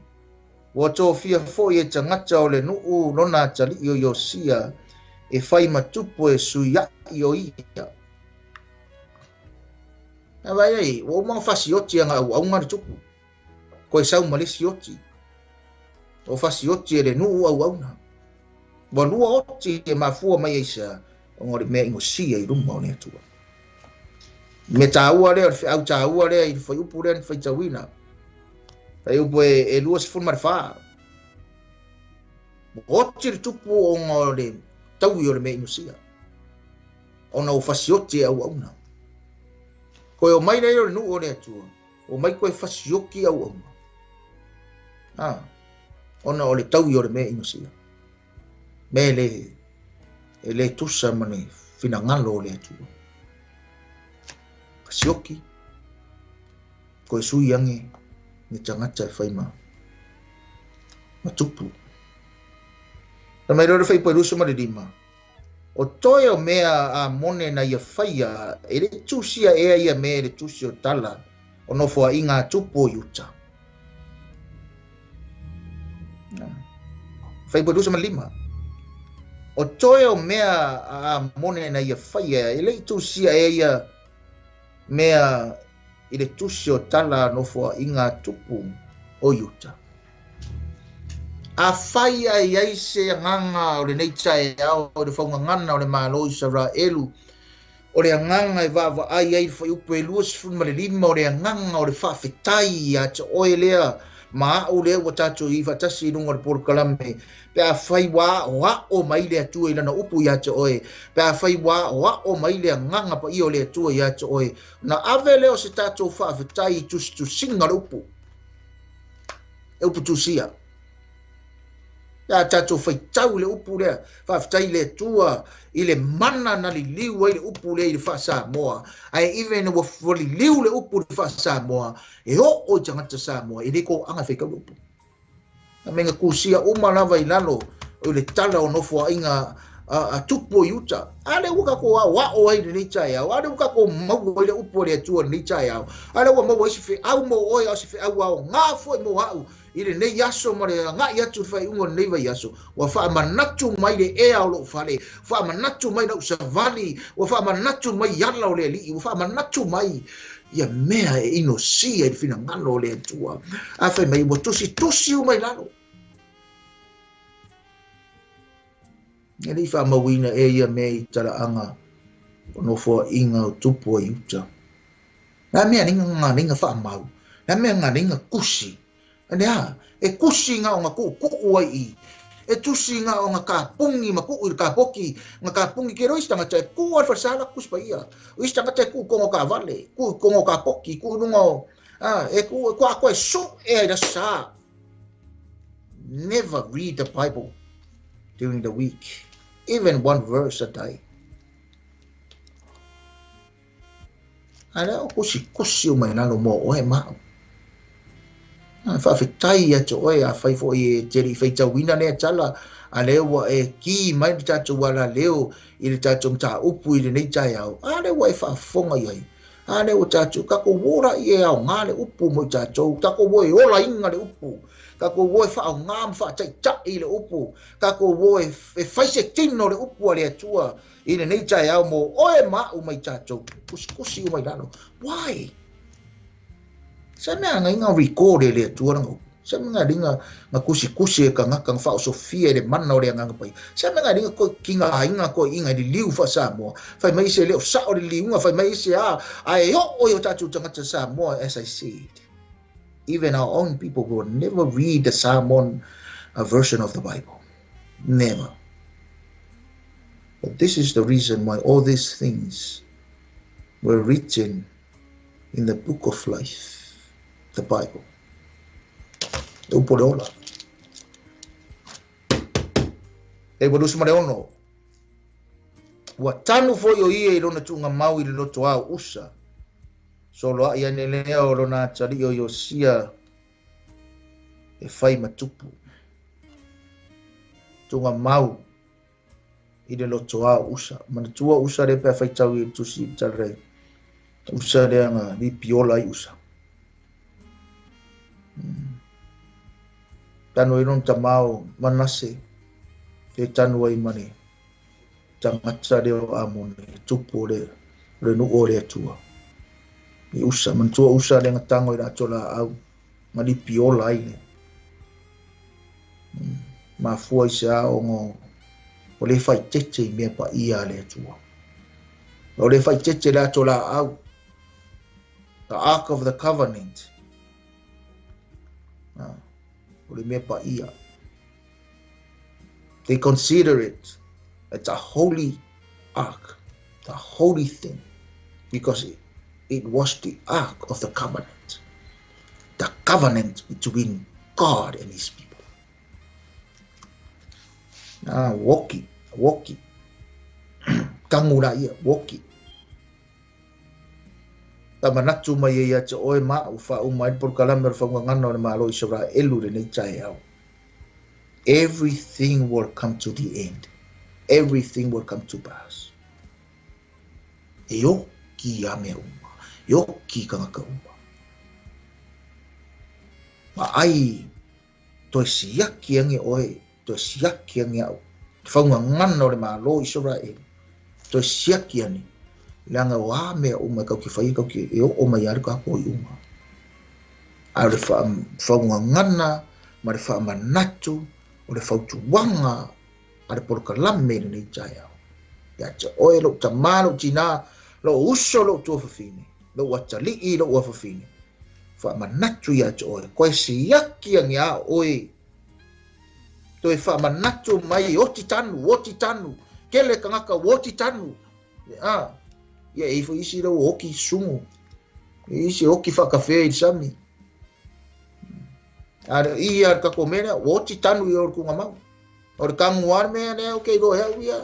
Wa tō fia fo e tangata o le nuu lona tali yo sia e fai matupu e suia yo ia. Na vai ai, wa umang fasioti anga au ngā le tupu. Ko e sau malesi oti. O fasioti e le nuu au na. Wa lua oti e mafua mai eisa o ngore mea ingo sia I rumau ne atua. Me tāua lea, au tāua lea I whai upu lea whai tawina. Whai upu e lua si funmar whaa. Oti le tupu o ngore taui o le mea inusia. Ona o fasiote au na. Koe o mai lea o le nuu o lea tua. O mai koe fasioki au na. Ona o le taui o le mea inusia. Me le tusa mane fina ngalo o lea tua. Sioki ko sui yange ni tangata fai matupu na mai ro fai peruso ma dima o toyo mea a mone na ia faia ele tusia e ia me le tusio tala o no fo inga tupu yuta fai peruso ma lima o toe o mea a mone na ia whaia, e lei tusia e ia mea i le tusi o tala nofo i ngā tupu o Utah. A whaia i aise nganga o le neitai au o le whaungangana o le malo Isaraelu, o le nganga e wawa ai ai whai upo e luas funma le lima o le nganga o le whawhetai a te oe lea ma o lea wa tato i whatasi nunga le porokalame pe a whai wā o mai lea tua i lana upu i a te oe pe a whai wā o mai lea nganga pa i o lea tua i a te oe na ave leo se tato whawhetai tu singa le upu e upu tusia ya tato whaitau le upu lea whawhetai lea tua i le mana na li liu le upu le i le wha moa ai even wa li liu le upu le wha moa e o tangata Samoa i reko anga wheka upu na menga kusia umalawa i lalo o le tala o nofo inga a tupo Utah ale uka ko wa o ai ni chai au ale uka ko mau le upu le tua ni chai au ale wa mau si fe au mo o ya si fe au nga fo mo au i le nei yaso mo le nga ya tu fai ungo nei va yaso wa fa manatu mai le e au lo fale fa manatu mai no savali wa fa manatu mai yala o le li wa fa manatu mai ia mea e ino si e fina ngalo le tua a fa mai mo tusi o mai lalo Neri wha mawina e ia mea i tara anga o no fo inga o tupu a Utah. Nā mea ninga wha mau. Nā mea ngā ninga kusi. Nea, e kusi ngā o ngā ku'u ai i. E tusi ngā o ngā kāpungi ma ku'u i kāpoki. Ngā kāpungi ke roi stanga tai ku'u ar whasala kus pa ia. O i stanga tai ku'u kongo kā vale. Ku'u kongo kāpoki. Ku'u nungo. E ku'u kua koe so e ai da sa. Never read the Bible during the week. Even one verse a day. Ala o kusi o mai nalo mo o e mao. Fa fitai ya to e a fai fo e teri fai tawina ne tala a leo e ki mai tatu wala leo i le tatu mta upu i le nei tai au. Ale wa e fa fonga i ai. Ale o tatu kako wora i e au ngale upu mo tatu. Kako wo e ola inga le upu. Kako wo e fa au ngam fa tai i le upu. Kako wo e fai se tino le upu a le atua i le nei tai au mo oe ma o mai tatu. Kusi o mai lano. Why? Sa mea nga inga record e le atua rango. Sa mea nga ringa nga kusi e ka ngakang whao Sofia e le mana o le nganga pai. Sa mea nga ringa ko kinga inga ko inga di liu wha Samoa. Whai mai se leo sa o le liunga. Whai mai se a e o yo tatu tangata Samoa as I said. Even our own people will never read the Samoan version of the Bible. Never. But this is the reason why all these things were written in the book of life, the Bible. Upoleola. E wadusu mareono. Watanu fo yo ie ilona tunga mau ili loto au usa. Solo a ia nelea o lona tari o Yosia e fai matupu. Tunga mau i le loto a usa. Manatua usa re pe fai tau i tusi talrei. Usa re anga ni piola i usa. Tanu inon tamau manase te tanu ai mani. Tangata reo amone tupu le nu o le atua. I usa, mantua usa le ngatango i ratola au. Mani piola i le. Mafua i se ao ngo. O le fai tete i mea pa ia le atua. O le fai tete le atola au. The Ark of the Covenant. O le mea pa ia. They consider it it's a holy ark, the holy thing, because it was the ark of the covenant between God and his people. Woki, kangura ia, woki. Tamanatu mai ia te oe ma ufa umai por kalamar fa ngano na malo Isaraelu le nei tai au. Everything will come to the end. Everything will come to pass. Yo ki ame uma. Yo ki kangaka uma. Ma ai to siaki ange oe, to siaki ange au. Whaunga o le malo Israel. To siaki ani. Langa wa mea uma kau ki whai kau ki e o mai ari ka po i uma. A le whaunga ngana, ma le wha manatu, o le whautuwanga, a le porokalame nei tai au. Ya te oe lo ta malo tina, lo uso lo tua whawhine, lo watalii lo whawhine. Wha manatu ya te oe, koe siaki angi a oe. To e wha manatu mai oti tanu, kele kangaka oti tanu. Ia e isi lo oki sungu. Isi oki whakawhea i sami. Ara ia ka komena oti tanu i orku ngamau. Or kangu arme ne o ke do hea ia.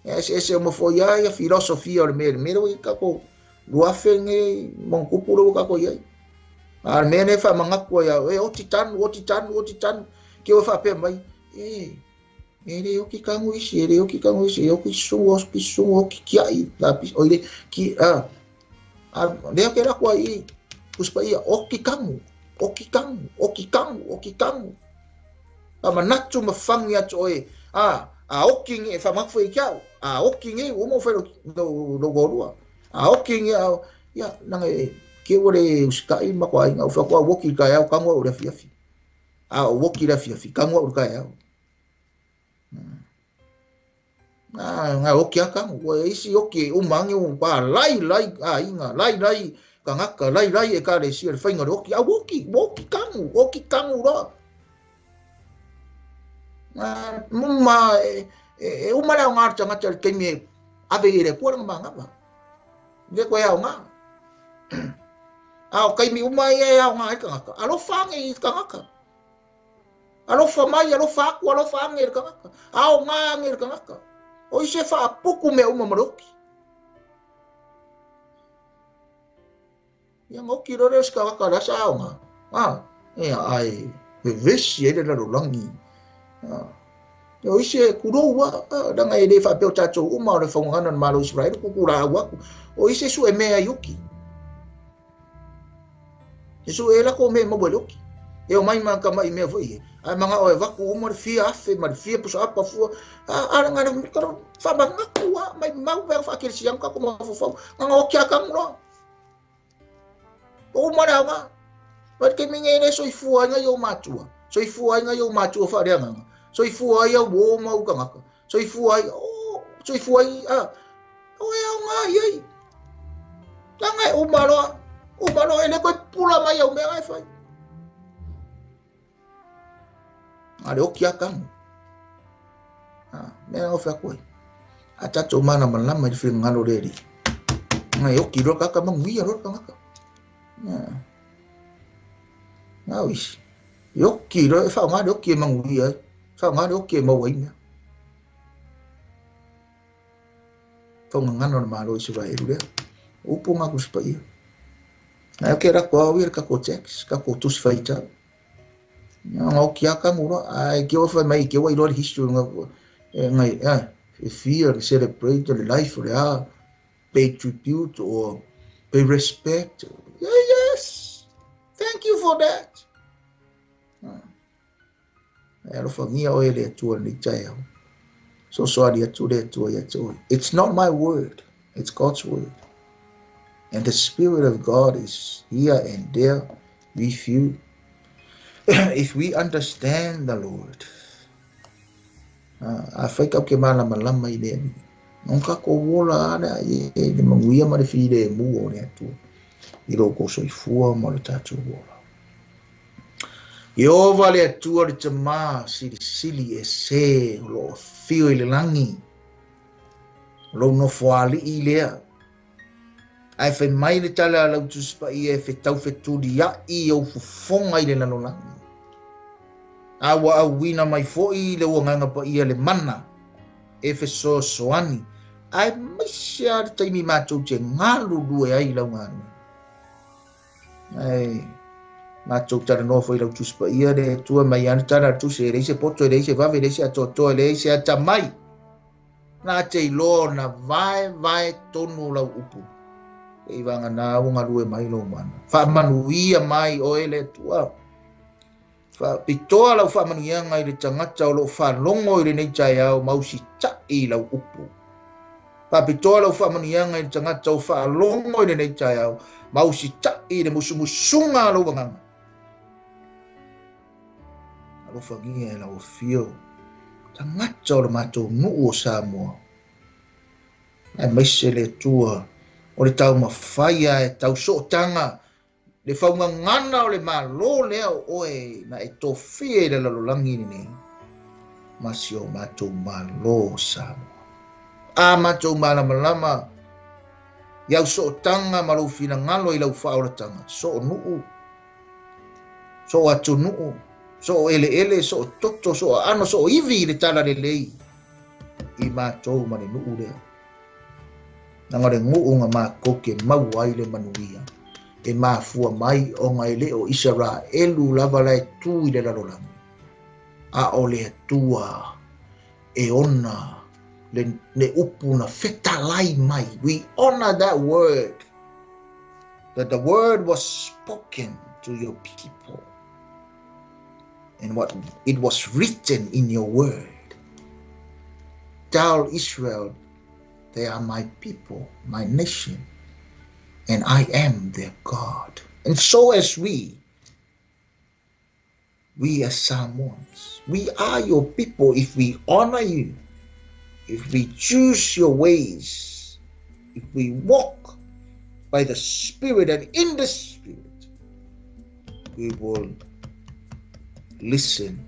Ese mo foia ia filosofia or me i ka ko luafe nge mongkupu lo ka ko ia. Ar me ne fa mangaku ia oti tanu. Ke o fa pe mai. Ele o ki kangu isi, o ki sungu, o ki kiai, lapis, o ile ki, lea ke la kua i, kuspa ia, o ki kangu. Manatu mafangi atu oe, oki nge, whamakfu i kiau, oki nge, umo whero no gorua, oki nge, ia, nanga e, ke ore uskai makwa inga, ufakua woki kai au, kangua ure fiafi. Woki la fiafi, kangua ure kai au. Nga oki akang, isi oki umangi pa lai kangaka lai e kare si whainga oki woki kangu ra. Muma e umara o ngārta ngata keimi abe ire puarang mangapa. Ve koe au ngā. Keimi umai e au ngā e kangaka. Alofa ange i kangaka. Alofa mai, alofa aku, alofa ange i kangaka. Au ngā ange i kangaka. O ise wha puku me uma maroki. Ia ngoki rore ska waka rasa au ngā. Ai, vesi e rena rolangi. O ise kuroua, danga e re wha peo tato uma o re whaungana malo Israel, kukura au aku. O ise su e mea yuki. E su e lako me mabuel yuki. E o mai ka mai mea vui. Ai manga o e waku uma re fia afe, ma re fia puso apa fua. Arangana mikaro whamangaku wa, mai mau vea whakiri siang kako mawhawhau. Nganga o kia kangura. O mara nga. Wat ke minga ene soifua nga yo matua. Soifua nga yo matua whareanga. Soifua ia wo mau kangaka. Soifua o ea nga iei. Langa e umaro ene koe pula mai au mea ai whai. Are o kia kangu. Mea o whea koe. A tato mana malama i whi ngano reri. Ngai o ki roka ka manguia roka ngaka. Ngau isi. I ki roka, whao ngāre o ki e manguia. Whao ngāre o ki e maua imea. Whao ngano na malo i Israelu rea. Upo ngā kuspa ia. Ngai o ke rako au ia kako text, kako tusi whaitau. Ngau ki aka mura, ai ki o whai mai ki o i rori history ngai, fear, celebrate the life, pay tribute or pay respect. Yes, thank you for that. Ero whangia o ele atua ni tai au. So sorry atua atua. It's not my word, it's God's word. And the Spirit of God is here and there with you. If we understand the Lord, a whaikau ke malama i lea ni. Nonka ko wola ana e le manguia ma le whire e mua o le atua. I roko soifua ma le tātou wola. Iova le atua le tamā sili e se lo fio i le langi. Lo no foali i lea. Ai whai mai le tala a lau tuspa i e whetau wheturi ia i au fufonga i le lanolangi. Awa au wina mai foi le uanganga pa ia le mana. E wheso soani. Ai maisi a le taimi mātou te ngalu rue ai lau ngānu. Ai mātou tara nofo i lau tuspa ia le tua mai ane tara tuse e reise poto e reise vave e reise atotoa e reise atamai. Nā te ilo na vai tonu lau upu. E vanga nā unga rue mai lo mana. Wha manuia mai o ele tua. fa pitoa lau fa manuia ngai le tangata o lo fa longo i le nei tai au mau si tai lau upu fa pitoa lau fa manuia ngai le tangata o fa longo i le nei tai au mau si tai le musumusunga lau wanganga alo fa ngia lau fio tangata o le matou nuu o Samoa ai maise le tua o le tau mawhaia e tau sootanga le whaungangana o le malo lea oe na e tofie le lalolangi ni nei masi o matou malo Samoa a matou malamalama iau sootanga malau fina ngalo i lau whaoratanga so nuu so atu nuu so ele so toto so ano so ivi le tala le lei i matou mane nuu lea nanga le nguunga makoke mau ai le manuia e mafua mai o ngai le o Isaraelu lava lai tu i le lalolangi a o le tua e ona le upu na fetalai mai. We honor that word, that the word was spoken to your people and what it was written in your word. Tell Israel, they are my people, my nation, and I am their God. And so as we as Samoans, we are your people if we honor you, if we choose your ways, if we walk by the Spirit and in the Spirit, we will listen.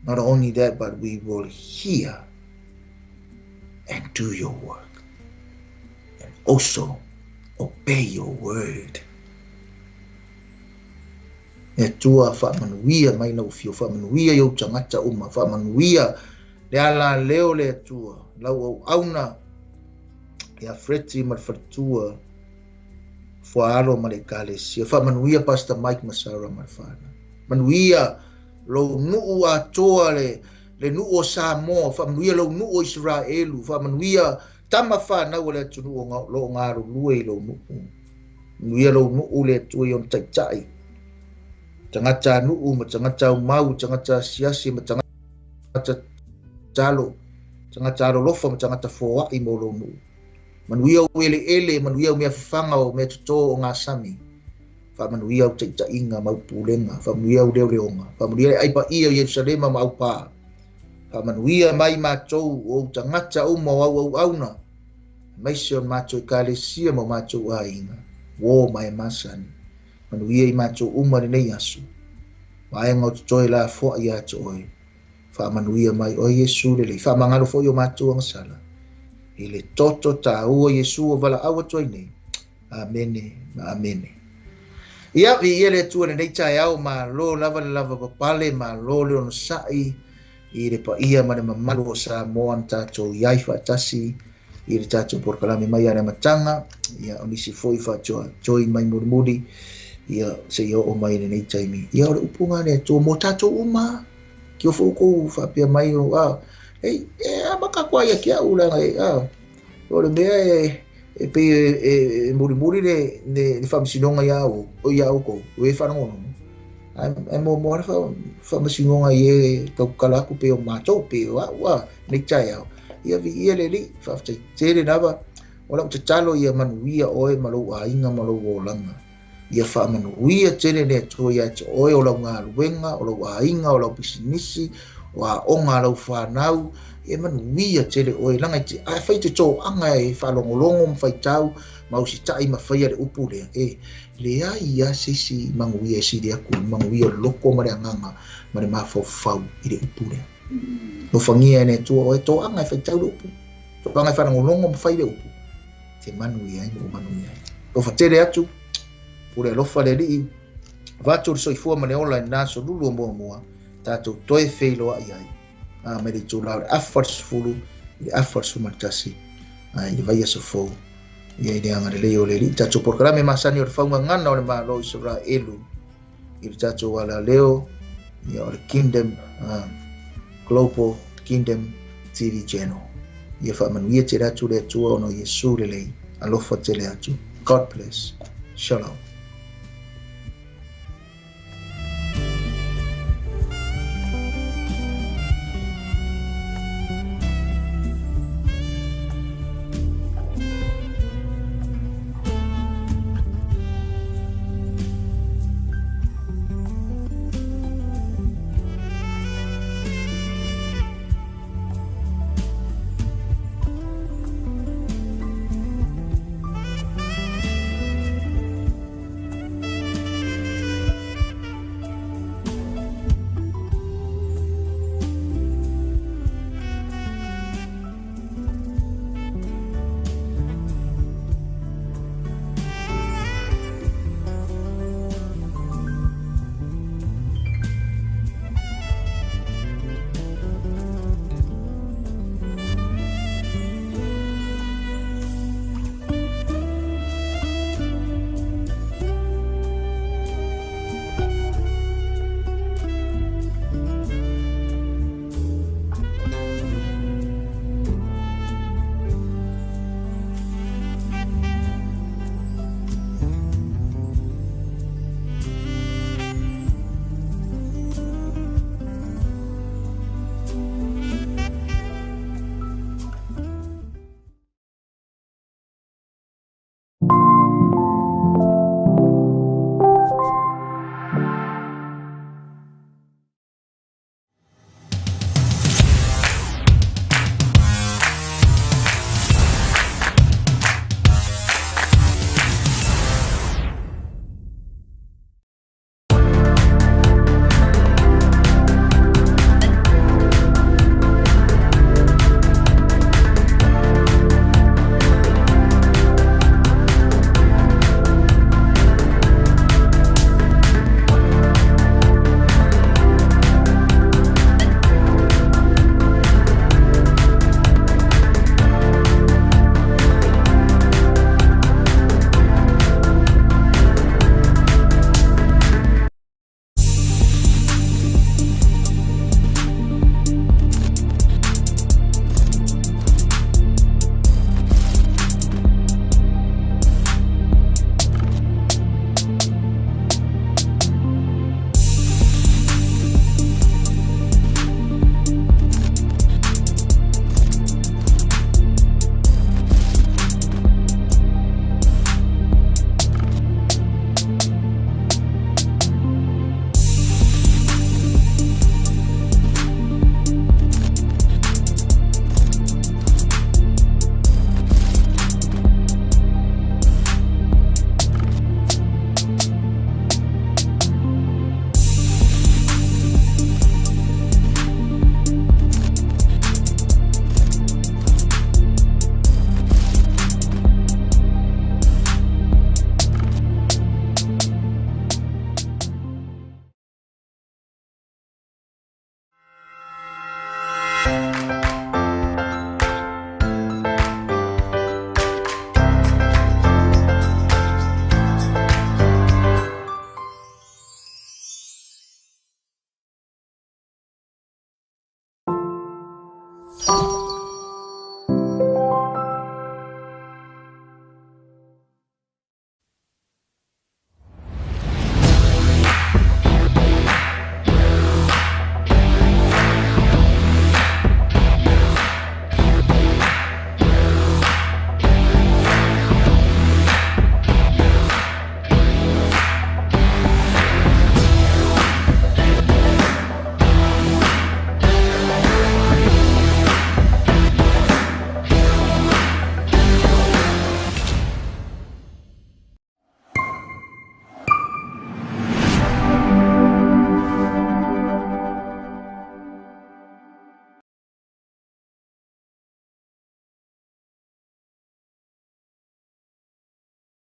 Not only that, but we will hear and do your work, and also obey your word. E tua whaamanuia mai nau fio, whaamanuia iau tangata uma, whaamanuia le ala leo le tua, lau au auna e a freti ma whatua whaaro ma le kalesia, whaamanuia Pastor Mike Masara ma whaana, manuia lo nuu a toa le nuu o Samoa, whaamanuia lo nuu o Israelu, whaamanuia tama whanau le tunu o lo ngaru lue lo nuu, manuia lo nuu le tua ion taitai, tangata nuu ma tangata umau, tangata siasi ma tangata talo, tangata rolofa ma tangata foai mo lo nuu, manuia o ele, manuia o mea whanga o mea tuto o ngā sami, whamanuia o taitai inga mau pulenga, whamanuia o leo leonga, whamanuia aipa ia o Yerusalema ma au pā, whamanuia mai mātou o tangata uma o au auna, maise o mātou i kālesia mo mātou a inga, wō mai masani, manuia i mātou uma ni nei asu, maenga o tutoe la fua i ato oi, whamanuia mai o Yesu lele, whamangalo fo i o mātou angasala, i le toto tā ua Yesu o vala awa toi nei, amene, amene. Ia vi ia le tua nei tai au ma lo lava papale ma lo le ono sai i le pa ia ma le mamalu o Samoa tatou iai whaatasi i le tatou porkalame mai ana matanga ia onisi foi whaatoa toi mai murimuri ia se ia o mai nei taimi ia o le upunga ne tō mo tatou uma ki o fōkou whapia mai o hei maka kwa ia kia ulanga o le mea e pe murimuri ne whamasinonga iau o iau ko e whanongono ai mo whamasinonga i e kaukalaku pe o mātou pe o wa nei tai au ia vi ia le li whaftai tere nawa o lau te talo ia manuia oe malou a inga malou o langa ia whamanuia tere ne atua ia te oe o lau ngā luenga o lau a inga o lau pisinisi o a onga lau whanau e manuia tere oe langa te ai whai te tō anga e whalongolongo mwhai tau mausi tai ma whaia le upu lea lea ia sisi manguia e siri aku manguia loko ma le anganga ma le mawhau i le upu lea no whangia ene tua oe tō anga e whai tau le upu tō anga e whalongolongo mwhai le upu te manuia o manuia o whatere atu pure lofa le li vatu le soifua ma le ola e naso lulu o mua tātou toe wheiloa i ai me le tū lau le afars fulu le afars matasi i le vai aso fou ia i le anga le leo le li tātou porkalame masani o le whaunga ngana o le malo Isaraelu i le tātou ala leo ia o le Kingdom Global Kingdom TV channel ia whaamanuia te ratu le atua ono Yesu le lei alofa te le atu. God bless. Shalom. Thank you.